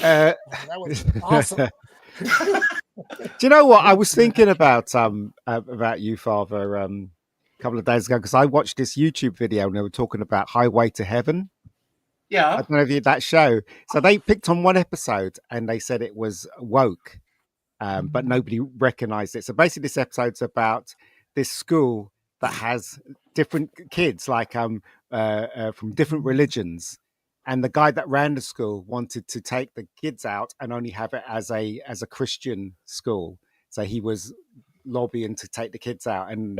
That was awesome. Do you know what I was thinking about you, Father, a couple of days ago? Because I watched this YouTube video and they were talking about Highway to Heaven. I Yeah. don't know if you had that show. So they picked on one episode and they said it was woke, but nobody recognized it. So basically, this episode's about this school that has different kids, like from different religions. And the guy that ran the school wanted to take the kids out and only have it as a Christian school. So he was lobbying to take the kids out. And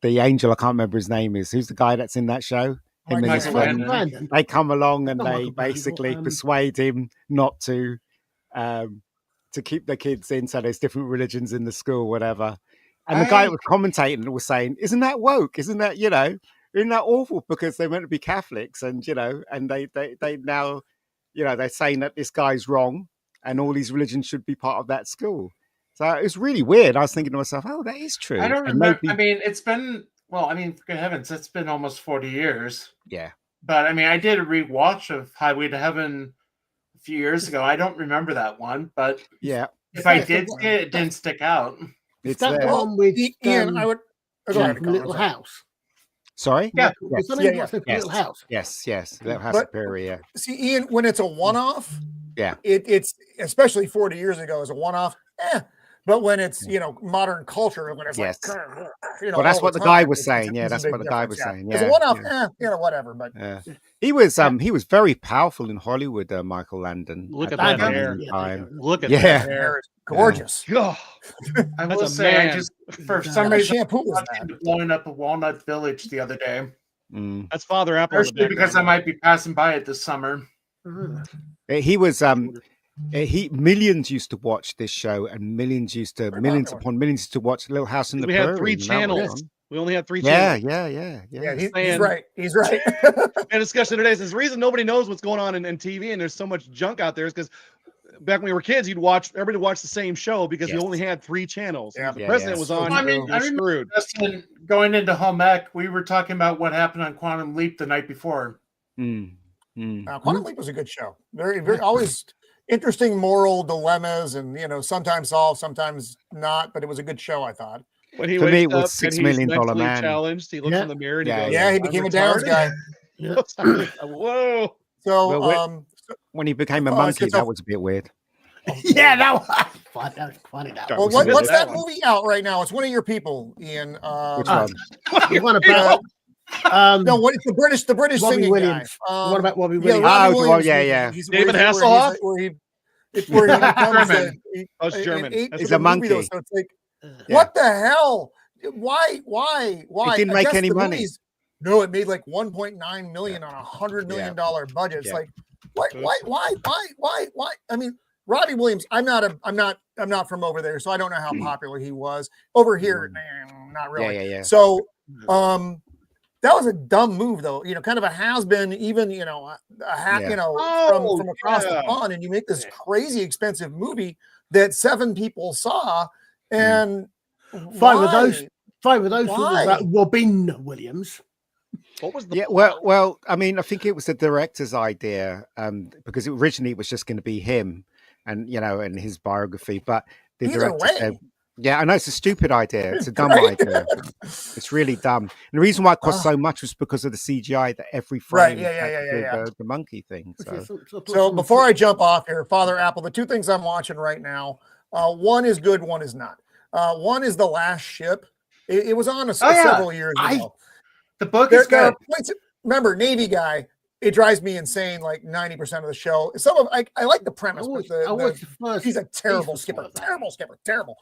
the angel, I can't remember his name is. Who's the guy that's in that show? Him and his Michael friend. Landon. Brandon. They come along and Not they Michael Brandon, basically but, persuade him not to keep the kids in. So there's different religions in the school, whatever. And the guy that was commentating was saying, "Isn't that woke? Isn't that isn't that awful? Because they're meant to be Catholics, and and they now, they're saying that this guy's wrong, and all these religions should be part of that school." So it was really weird. I was thinking to myself, "Oh, that is true." I don't And remember. nobody- I mean, it's been, well, I mean, for good heavens, it's been almost 40 years. yeah. But I mean, I did a rewatch of Highway to Heaven a few years ago. I don't remember that one, but Yeah, if I That's the did one. see it, it didn't stick out. it's That there. one with Ian, I would. Go ahead, from Colin, Little I'm sorry. House. Sorry. Yeah. Was that Yeah, in yeah. Little Yes. House? Yes. Little House But- Superior. See, Ian, when it's a one-off, Yeah. it's especially 40 years ago as a one-off. But when it's modern culture, when it's Yes. like Well, that's all what the the guy time, was it's saying. Yeah, a that's big what the guy was difference, saying. As Yeah, a one-off, yeah. whatever. But He was very powerful in Hollywood, Michael Landon. Look at that that moment hair. in Yeah, time. Look at Yeah. that hair hair. is gorgeous. Oh, I That's will a say, I man. just, for Yeah. some What reason, shampoo was watching that? the blowing up of Walnut Village the other day. Mm. that's Father Apple. in the Partially because I background. might be passing by it this summer. Ah. He was Millions used to watch this show, and millions popular. upon millions used to watch Little House on the We Prairie. had 3 and that was channels. on. We only had 3 Yeah, channels. Yeah, he's saying- right. He's right. And discussion today says the reason nobody knows what's going on in TV and there's so much junk out there is because back when we were kids, everybody watched the same show because you Yes. only had 3 channels. Yeah. If the president was on, I mean, you're I remember screwed. Justin, going into home ec, we were talking about what happened on Quantum Leap the night before. Quantum Leap was a good show. Very, very always interesting moral dilemmas, and sometimes solved, sometimes not. But it was a good show, I thought. When he For me, wakes it was up $6 and he's million mentally man. challenged, he looks Yeah. in the mirror and Yeah, he goes, Yeah, he "I'm became a Downs retarded?" guy. Whoa. So, Well, When he became a Oh, monkey, so- that was a bit weird. Yeah, that was fun. That was funny. That Well, well, was. missed what's that that one. movie out right now? It's one of your people, Ian. Which one? The one about No, what? It's the British Robbie singing Williams. guy. What about Robbie Yeah, Williams? Robbie Oh, Williams. yeah, yeah. David where Hasselhoff? It's where he becomes German. Oh, it's German. He's a monkey. Though, so it's like, Yeah. what the hell? Why? It didn't I make guess any the money. movies- No, it made like 1.9 million on a $100 million budget. It's Yeah. like, why? I mean, Robbie Williams. I'm not from over there, so I don't know how popular he was over here. Not really. Yeah. So, that was a dumb move, though. Kind of a has been, even a hat, Yeah. from across the pond, and you make this crazy expensive movie that 7 people saw, and Five of why? those was Why? about Robin Williams. What was the Yeah, well, I mean, I think it was the director's idea, because originally it was just going to be him, and and his biography. But the Either director way. said, "Yeah, I know it's a stupid idea. It's a dumb Right? idea. It's really dumb." And the reason why it cost so much was because of the CGI that every Right, frame yeah, had to do yeah. the monkey thing. So before I jump off here, Father Apple, the 2 things I'm watching right now, one is good, one is not. One is The Last Ship. It was on several years ago. The book is There are good. points. Remember, Navy guy. It drives me insane. Like 90% of the show. I like the premise, but the first. he's a terrible season skipper. of that. Terrible.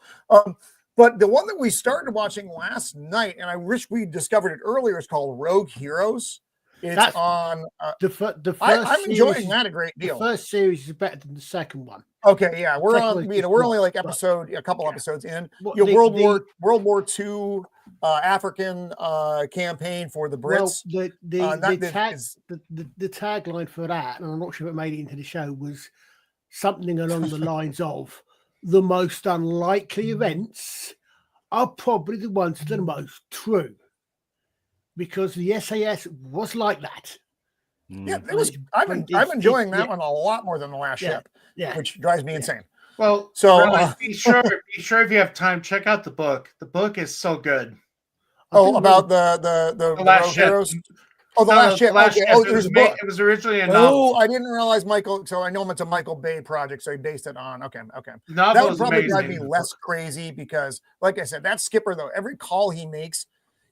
But the one that we started watching last night, and I wish we discovered it earlier, is called Rogue Heroes. It's That's- on. The first I'm enjoying series- that a great The deal. first series is better than the second one. Okay, yeah, we're Second on. one is We're only not, like but- a couple episodes in. What World the- War II African campaign for the Brits. Well, not that tag, is- the tagline for that, and I'm not sure if it made it into the show, was something along the lines of the most unlikely events are probably the ones that are most true. Because the SAS was like that. Yeah, it was. I'm enjoying that one a lot more than The Last Ship, Yeah. which drives me insane. Well, So, really, be sure if you have time, check out the book. The book is so good. Oh, about the Last Rogue Ship. Heroes. Oh, the No, Last Ship. The Last Okay. Ship. Oh, It there's was a ma- book. It was originally a Oh, novel. I didn't realize Michael. So I know it's a Michael Bay project, so he based it on. Okay. That Novel would is probably drive me amazing. less crazy because, like I said, that skipper though, every call he makes,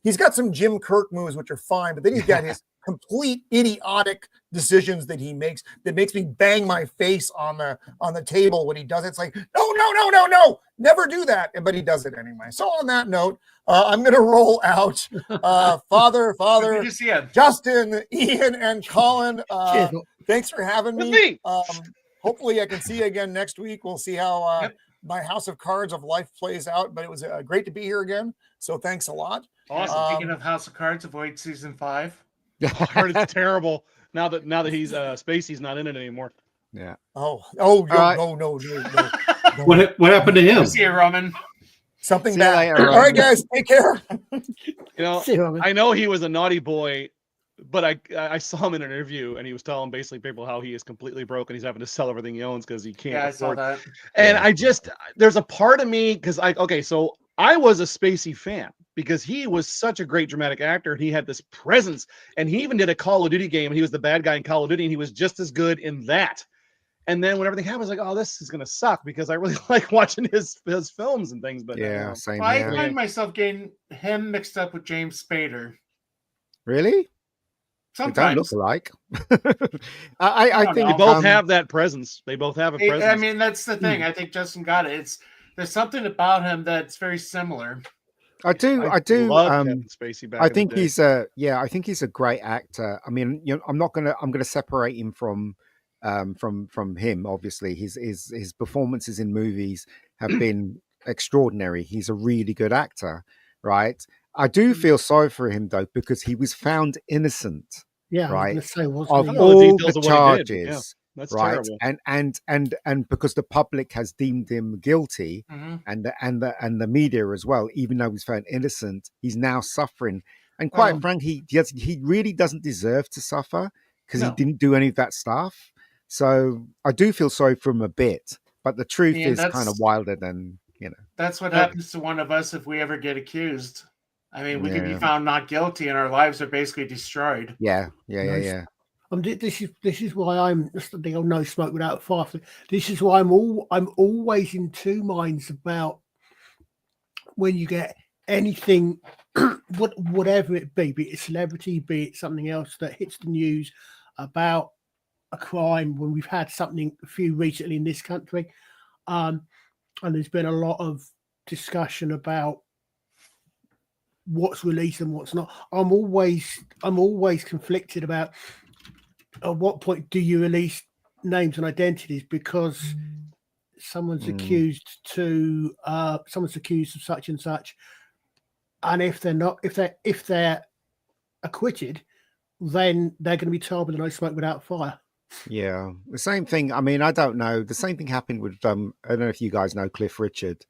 he's got some Jim Kirk moves which are fine, but then he's got his complete idiotic decisions that he makes that makes me bang my face on the table when he does it. It's like, no, never do that. But he does it anyway. So on that note, I'm gonna roll out Father, Good to see you. Justin, Ian, and Colin. Cheers. Thanks for having With me. me. Hopefully I can see you again next week. We'll see how Yep. my House of Cards of life plays out, but it was great to be here again. So thanks a lot. Awesome. Speaking of House of Cards, avoid season 5. I heard it's terrible now that he's Spacey's not in it anymore. Yeah. Oh, right. no. What happened to him? See you, Roman. Something See you bad. later, All right, guys, take care. You know, See you, Robin. I know he was a naughty boy, but I saw him in an interview and he was telling basically people how he is completely broke and he's having to sell everything he owns because he can't Yeah, I saw afford. that. And there's a part of me because so I was a Spacey fan because he was such a great dramatic actor. He had this presence, and he even did a Call of Duty game. And he was the bad guy in Call of Duty, and he was just as good in that. And then when everything happened, I was like, "Oh, this is gonna suck," because I really like watching his films and things. But Yeah, same I here. find myself getting him mixed up with James Spader. Really? They don't Sometimes. look alike. I don't think they know. both have that presence. They both have a presence. I mean, that's the thing. I think Justin got it. There's something about him that's very similar. I do. Love Kevin Spacey back I in the think day. I think he's a great actor. I mean, I'm gonna separate him from from him. Obviously, his performances in movies have been extraordinary. He's a really good actor, right? I do feel sorry for him though, because he was found innocent, Yeah, I was right, going to say, of wasn't he? all the all details the of what he did. Yeah, charges, that's right? terrible. And because the public has deemed him guilty, Mhm. and the media as well, even though he's found innocent, he's now suffering. And quite Well, frankly, he really doesn't deserve to suffer because he No. didn't do any of that stuff. So I do feel sorry for him a bit, but the truth Yeah, is kind of that's- wilder than, you know. That's what Yeah. happens to one of us if we ever get accused. I mean, we could be Yeah. found not guilty, and our lives are basically destroyed. Yeah. Nice. This is why I'm just the old no smoke without fire. This is why I'm always in two minds about when you get anything, whatever it be it celebrity, be it something else that hits the news about a crime. When we've had a few recently in this country, and there's been a lot of discussion about what's released and what's not. I'm always conflicted about at what point do you release names and identities because someone's accused of such and such, and if they're acquitted, then they're going to be told with no smoke without fire. Yeah, the same thing. I mean, I don't know. The same thing happened with I don't know if you guys know Cliff Richard.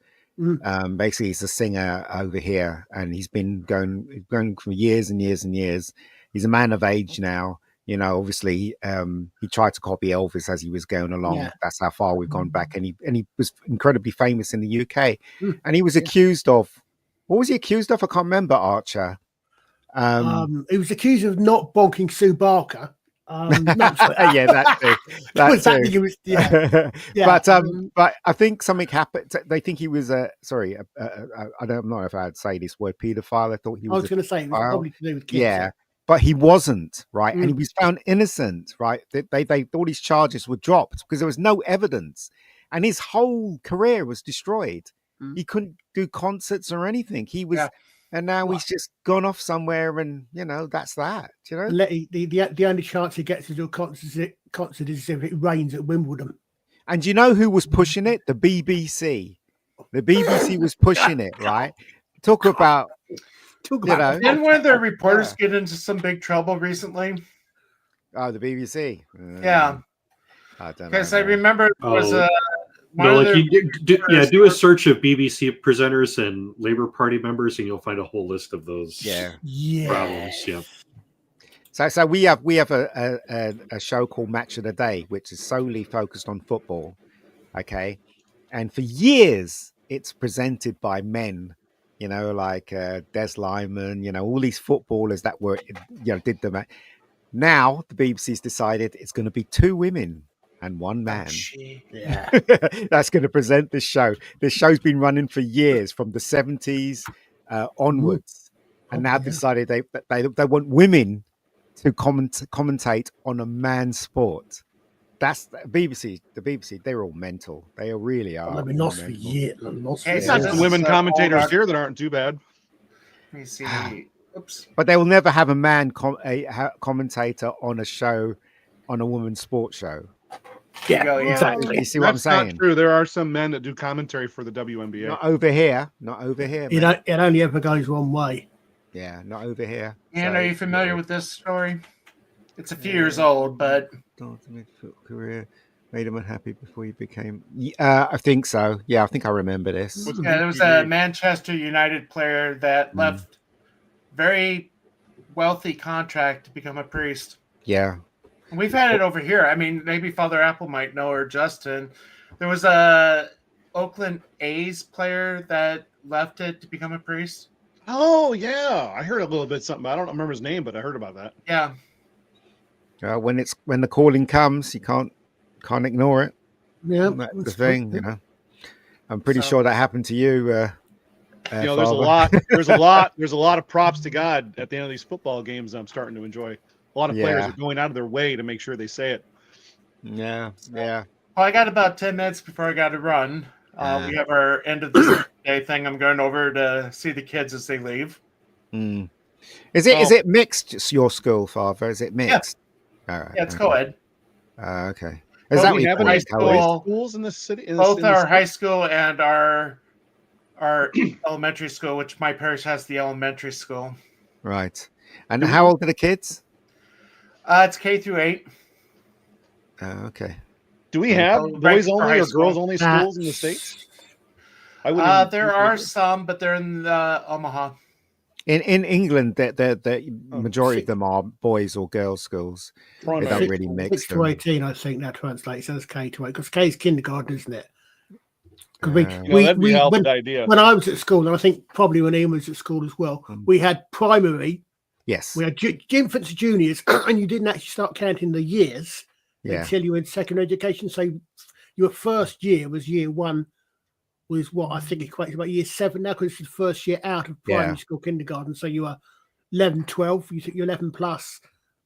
Basically, he's a singer over here, and he's been going for years and years and years. He's a man of age now. You know, obviously, he tried to copy Elvis as he was going along. Yeah. That's how far we've gone back, and he was incredibly famous in the UK. And he was accused of, what was he accused of? I can't remember. Archer. He was accused of not bonking Sue Barker. Yeah, that too. That too. But I think something happened. They think he was I'm not know if I'd say this word, pedophile. I thought he was. I was going to say it was probably to do with kids. Yeah, but he wasn't, right, and he was found innocent, right. They thought his charges were dropped because there was no evidence, and his whole career was destroyed. He couldn't do concerts or anything. He was. And now he's just gone off somewhere, and that's that. The only chance he gets to do a concert is if it rains at Wimbledon. And you know who was pushing it? The BBC. The BBC was pushing it, right? Talk about. Didn't one of their reporters get into some big trouble recently? Oh, the BBC. Yeah, I don't know. because I remember there was a. Do a search of BBC presenters and Labour Party members, and you'll find a whole list of those problems. Yeah. So we have a show called Match of the Day, which is solely focused on football. Okay, and for years it's presented by men, like Des Lyman, all these footballers that were, did the match. Now the BBC's decided it's going to be two women and one man. That's going to present this show. This show's been running for years, from the 70s onwards, and now decided they want women to commentate on a man's sport. That's the BBC. They're all mental. They really are. I've been lost for years. There's some women commentators here that aren't too bad. Let me see. Oops. But they will never have a man commentator on a show, on a women's sports show. Yeah, exactly. You see what I'm saying? Not true. There are some men that do commentary for the WNBA. Not over here. It only ever goes one way. Yeah, not over here. And are you familiar with this story? It's a few years old, but career made him unhappy before he became. I think so. Yeah, I think I remember this. there was a Manchester United player that left very wealthy contract to become a priest. Yeah. And we've had it over here. I mean, maybe Father Apple might know, or Justin. There was a Oakland A's player that left it to become a priest. Oh yeah, I heard a little bit something. I don't remember his name, but I heard about that. Yeah. When the calling comes, you can't ignore it. Yeah, that's the thing. I'm pretty sure that happened to you. There's a lot of props to God at the end of these football games. I'm starting to enjoy. A lot of players are going out of their way to make sure they say it. Yeah. Well, I got about 10 minutes before I got to run. We have our end of the day thing. I'm going over to see the kids as they leave. Is it mixed? Your school, Father? Is it mixed? Yeah, it's co-ed. Okay. Do Is that we what have you any high call it? school? schools in the city? In the, Both in the our state? high school and our elementary school, which my parish has the elementary school. Right. And Do we- how old are the kids? It's K-8. Okay. Do we have Oh, right boys for only high or school. girls only schools in the states? I wouldn't even- There are some, but they're in Omaha. In England, the Oh, majority of them are boys or girls schools. They don't Primary. really mix 6 to them. 18, I think that translates as K to 8 because K is kindergarten, isn't it? 'Cause Yeah, that'd be a hell of a when, good idea. when I was at school, and I think probably when Ian was at school as well, we had primary, Yes. we had infants and juniors, and you didn't actually start counting the years Yeah. until you were in secondary education. So your first year was year 1, was what I think equates about year 7 now, because it's the first year out of primary Yeah. school, kindergarten. So you were 11, 12, you took your 11 plus,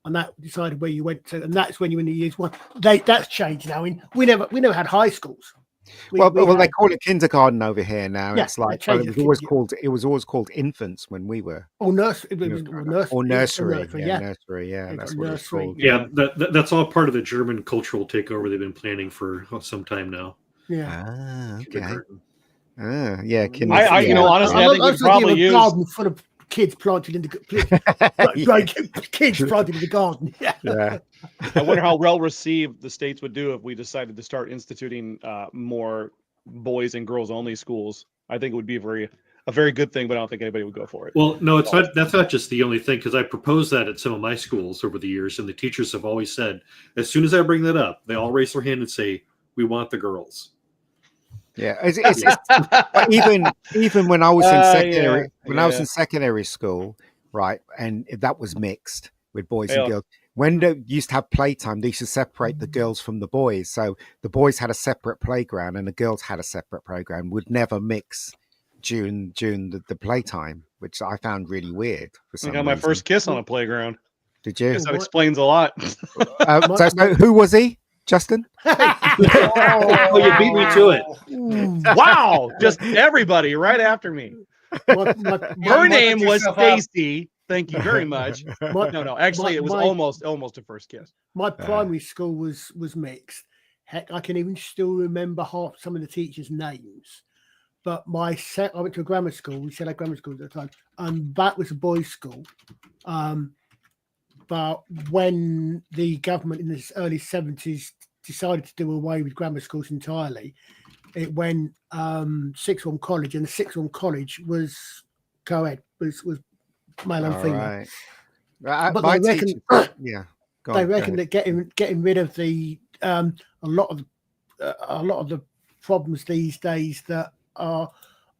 and that decided where you went to, and that's when you were in the years 1. That's changed now. We never had high schools. We Well, they had- call it kindergarten over here now. Yeah, It's they like, well, changed it was it. always called infants when we were, or nursery, or nursery. yeah. Nursery. Yeah, Yeah, that's what it's nursery. called. Yeah, that's all part of the German cultural takeover they've been planning for some time now. Yeah. Ah, okay. Kindergarten. Ah, yeah. I yeah. you know, honestly, I think I'm we'd probably a use. garden full of kids planted in the kids planted in the garden. Yeah. Yeah. I wonder how well received the states would do if we decided to start instituting more boys and girls only schools. I think it would be a very good thing, but I don't think anybody would go for it. Well, no, it's not. That's not just the only thing, because I proposed that at some of my schools over the years, and the teachers have always said, as soon as I bring that up, they all raise their hand and say, "We want the girls." Yeah, but even when I was in secondary, I was yeah. in secondary school, right, and that was mixed with boys Yeah. and girls. When they used to have playtime, they used to separate the girls from the boys. So the boys had a separate playground, and the girls had a separate playground. Would never mix during the playtime, which I found really weird. For I some got my reason. first kiss on a playground. Did you? Guess that explains a lot. So who was he, Justin? Oh, you beat me to it. Wow, just everybody right after me. Her name was Stacy. Thank you very much. No. Actually, it was almost a first kiss. My primary school was mixed. Heck, I can even still remember some of the teachers' names. But I went to a grammar school. We said our grammar school at the time, and that was a boys' school. But when the government in the early 70s decided to do away with grammar schools entirely, it went sixth form college, and the sixth form college was co-ed, was male and female. Right. But My they reckon, teacher- yeah. Go they on, go reckon ahead. that getting rid of the a lot of the problems these days that are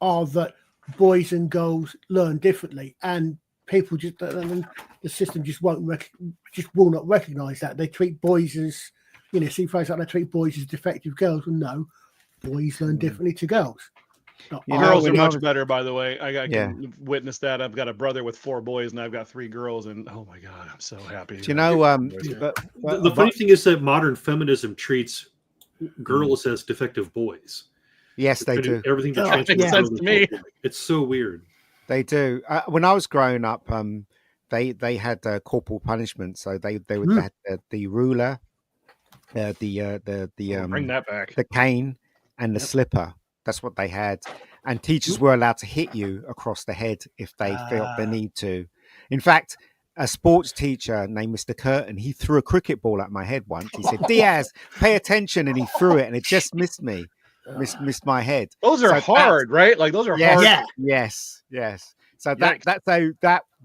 that boys and girls learn differently, and people just the system just will not recognise that. They treat boys as, see phrases like they treat boys as defective girls. Well, no, boys learn differently to girls. Girls are much better, by the way. I can witness that. I've got a brother with 4 boys, and I've got 3 girls, and oh my god, I'm so happy. Do you know? The funny thing is that modern feminism treats girls as defective boys. Yes, they do. Everything that That makes sense to me. It's so weird. They do. When I was growing up, they had corporal punishment. So they had the ruler, Bring that back. the cane, and the slipper. That's what they had. And teachers were allowed to hit you across the head if they felt the need to. In fact, a sports teacher named Mr. Curtin, he threw a cricket ball at my head once. He said, "Diaz, pay attention," and he threw it, and it just missed me. Missed my head. Those are hard, right? Like those are hard. Yeah. Yes. So Yikes.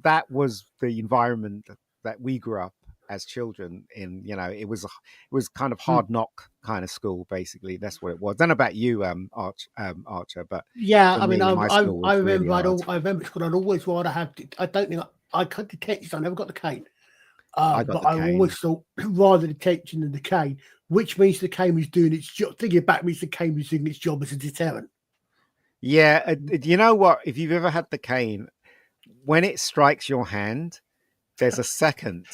that was the environment that we grew up as children in. It was kind of hard knock kind of school. Basically, that's what it was. I don't know about you, Archer, but Yeah, for I mean, me, my I school was really remember. hard. I remember school. I'd always rather have. I don't think I cut detention. I never got the cane. I got But the I cane. always thought rather detention than the cane, which means the cane was doing its job. Thinking it back means the cane was doing its job as a deterrent. Yeah, you know what? If you've ever had the cane, when it strikes your hand, there's a second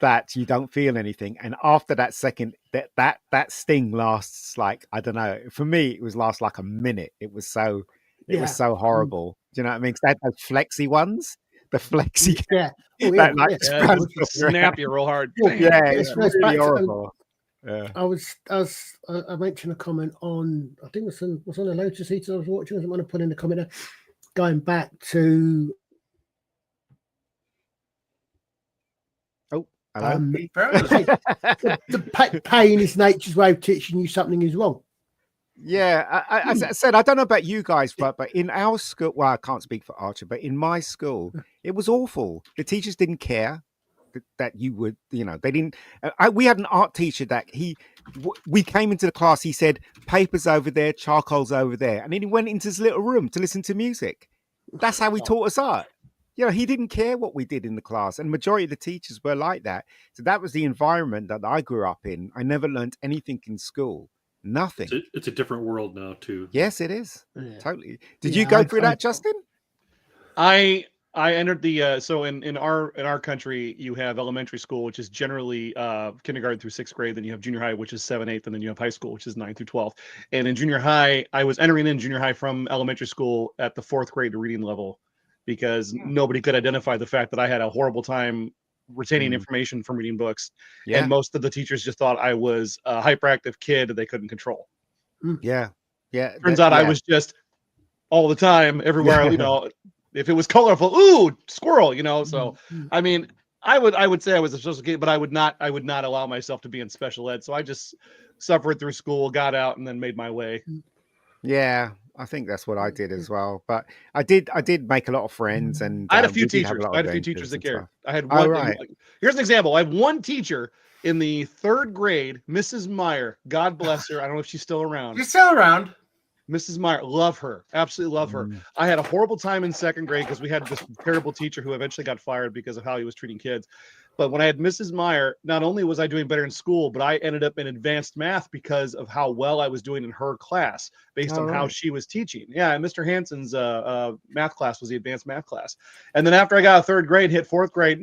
that you don't feel anything, and after that second, that sting lasts like, I don't know. For me, it was last like a minute. It was so horrible. Do you know what I mean? 'Cause they had those flexi ones, the flexi. Yeah. Oh, That, yeah, like, yeah. spans Snap you real hard. Yeah, it's It goes back really to- horrible. I mentioned a comment on, I think it was on a Lotus Eaters I was watching. I want to put in the comment there, going back to Hello? He froze. the pain is nature's way of teaching you something is wrong. Yeah, as I said, I don't know about you guys, but in our school, well, I can't speak for Archer, but in my school, it was awful. The teachers didn't care that you would, they didn't. We had an art teacher that we came into the class. He said, "Papers over there, charcoal's over there," and then he went into his little room to listen to music. That's how he taught us art. He didn't care what we did in the class, and majority of the teachers were like that. So that was the environment that I grew up in. I never learned anything in school. Nothing. It's a different world now too. Yes, it is. Yeah. Totally. Did you go through that, Justin? I entered the so in our country you have elementary school, which is generally kindergarten through 6th grade. Then you have junior high, which is 7th, 8th, and then you have high school, which is 9th through 12th. And in junior high, I was entering in junior high from elementary school at the 4th grade reading level because nobody could identify the fact that I had a horrible time retaining information from reading books. Yeah. And most of the teachers just thought I was a hyperactive kid that they couldn't control. Yeah. Yeah. Turns out I was just all the time, everywhere, if it was colorful, ooh, squirrel, So I mean, I would say I was a social kid, but I would not allow myself to be in special ed. So I just suffered through school, got out, and then made my way. Yeah, I think that's what I did as well. But I did make a lot of friends, and I had a few we did have teachers. lot I had of a few adventures teachers that and cared. stuff. I had Oh, one. right. Here's an example. I had one teacher in the 3rd grade, Mrs. Meyer. God bless her. I don't know if she's still around. You're still around. Mrs. Meyer, love her, absolutely love her. I had a horrible time in 2nd grade because we had this terrible teacher who eventually got fired because of how he was treating kids. But when I had Mrs. Meyer, not only was I doing better in school, but I ended up in advanced math because of how well I was doing in her class based on how she was teaching. Yeah, and Mr. Hansen's math class was the advanced math class. And then after I got a 3rd grade, hit 4th grade,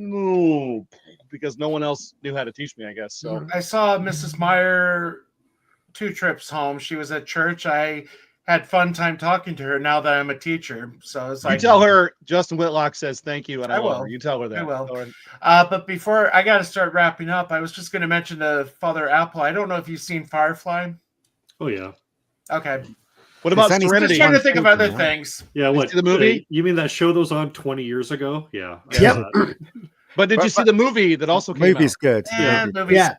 because no one else knew how to teach me, I guess. So I saw Mrs. Meyer 2 trips home. She was at church. I had fun time talking to her now that I'm a teacher. So it's like, you tell her Justin Whitlock says thank you, and I love will. her. You tell her that. I will. Tell her. But before I got to start wrapping up, I was just going to mention to Father Apple. I don't know if you've seen Firefly. Oh yeah. Okay. What about It's only Just Serenity? trying to think of other right? things. Yeah. What see the movie? You mean that show that was on 20 years ago? Yeah. I Yep. saw that. But did you see the movie that also came Movie's out? good. Yeah, Movie. movies. Yeah.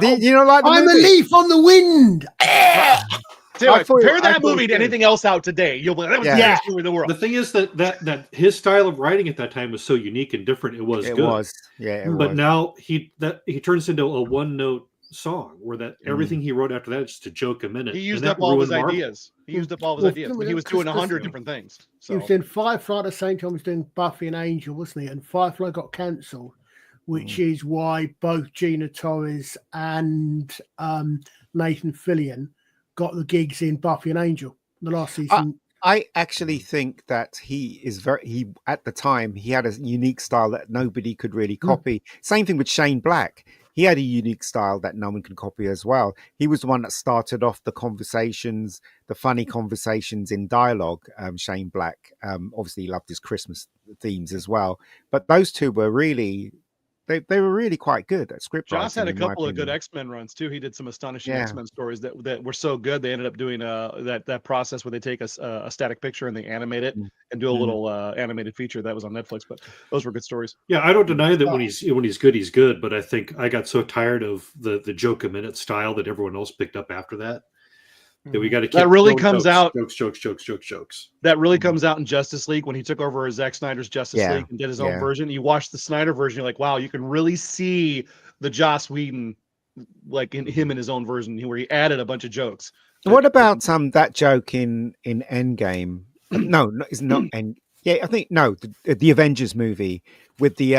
Yeah. You don't like the I'm a movie? leaf on the wind. Tell you I what, thought- compare I that thought movie to it was- anything else out today. You'll be like, that was the Yeah. best movie in the world. The thing is that his style of writing at that time was so unique and different. It was It good. was. Yeah, it But was. now he turns into a one-note song where that everything he wrote after that is just a joke a minute. He used and up that all of his ruined Marvel. ideas. He used up all of his Well, ideas. no, But he was because- doing 100 because- different things. He So was doing Firefly at the same time he was doing Buffy and Angel, wasn't he? And Firefly got cancelled, which is why both Gina Torres and Nathan Fillion got the gigs in Buffy and Angel the last season. I actually think that he at the time he had a unique style that nobody could really copy. Same thing with Shane Black. He had a unique style that no one can copy as well. He was the one that started off the conversations, the funny conversations in dialogue. Shane Black, obviously he loved his Christmas themes as well. But those two were really, they were really quite good at script writing. Joss had a in my couple of good opinion. X-Men runs too. He did some astonishing Yeah. X-Men stories that were so good. They ended up doing that process where they take a static picture and they animate it and do a little animated feature that was on Netflix. But those were good stories. Yeah, I don't deny that when he's good, he's good. But I think I got so tired of the joke a minute style that everyone else picked up after that. That we got to keep That really throwing comes out- jokes. That really comes out in Justice League when he took over Zack Snyder's Justice Yeah, League and did his own yeah. version. You watch the Snyder version, you're like, wow, you can really see the Joss Whedon, like in him in his own version, where he added a bunch of jokes. What about that joke in Endgame? No, it's not End. Yeah, I think no, the Avengers movie with the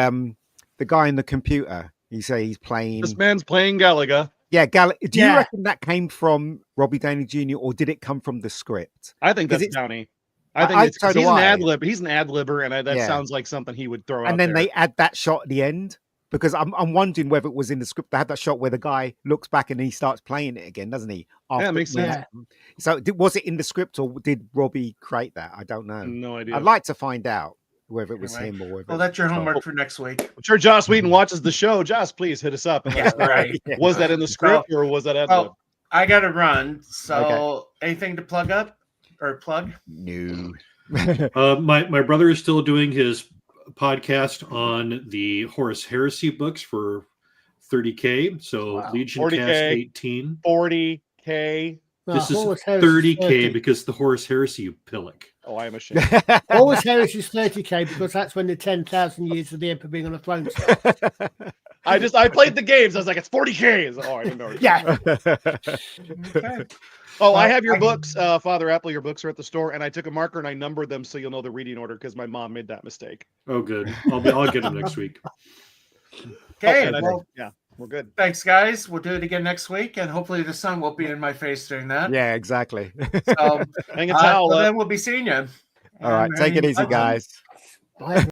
guy in the computer. You say he's playing. This man's playing Galaga. Yeah, do you Yeah. reckon that came from Robbie Downey Jr. or did it come from the script? I think 'Cause that's it's- Downey. I think it's so because do he's an I. ad lib. He's an ad libber, and that Yeah. sounds like something he would throw out And then there. they add that shot at the end because I'm wondering whether it was in the script. They had that shot where the guy looks back and he starts playing it again, doesn't he? Yeah, it makes sense. So was it in the script or did Robbie create that? I don't know. No idea. I'd like to find out. whether it was Anyway, him or whether. Well, it was that's your Tom. homework for next week. I'm sure Joss Whedon watches the show. Joss, please hit us up. And let us know. Right. Yeah. Was that in the script or was that ad lib? Well, I got to run. So, anything to plug up or plug? No. My brother is still doing his podcast on the Horus Heresy books for 30K. So Wow. Legion 40K. Cast 18. 40K. No, This is Horus Heresy 30K 30. because the Horus Heresy, you pillock. Oh, I am ashamed. Horus Heresy is 30K because that's when the 10,000 years of the Emperor being on the throne starts. I played the games. I was like, it's 40K. Oh, I didn't know. Yeah. Okay. Oh, I have your books, Father Apple. Your books are at the store, and I took a marker and I numbered them so you'll know the reading order because my mom made that mistake. Oh, good. I'll get them next week. Okay. and I Well, think- yeah, we're good. thanks, guys. We'll do it again next week, and hopefully the sun won't be in my face during that. Yeah, exactly. So, Hang a towel well, up. then we'll be seeing you. All right, take it easy, guys. Bye.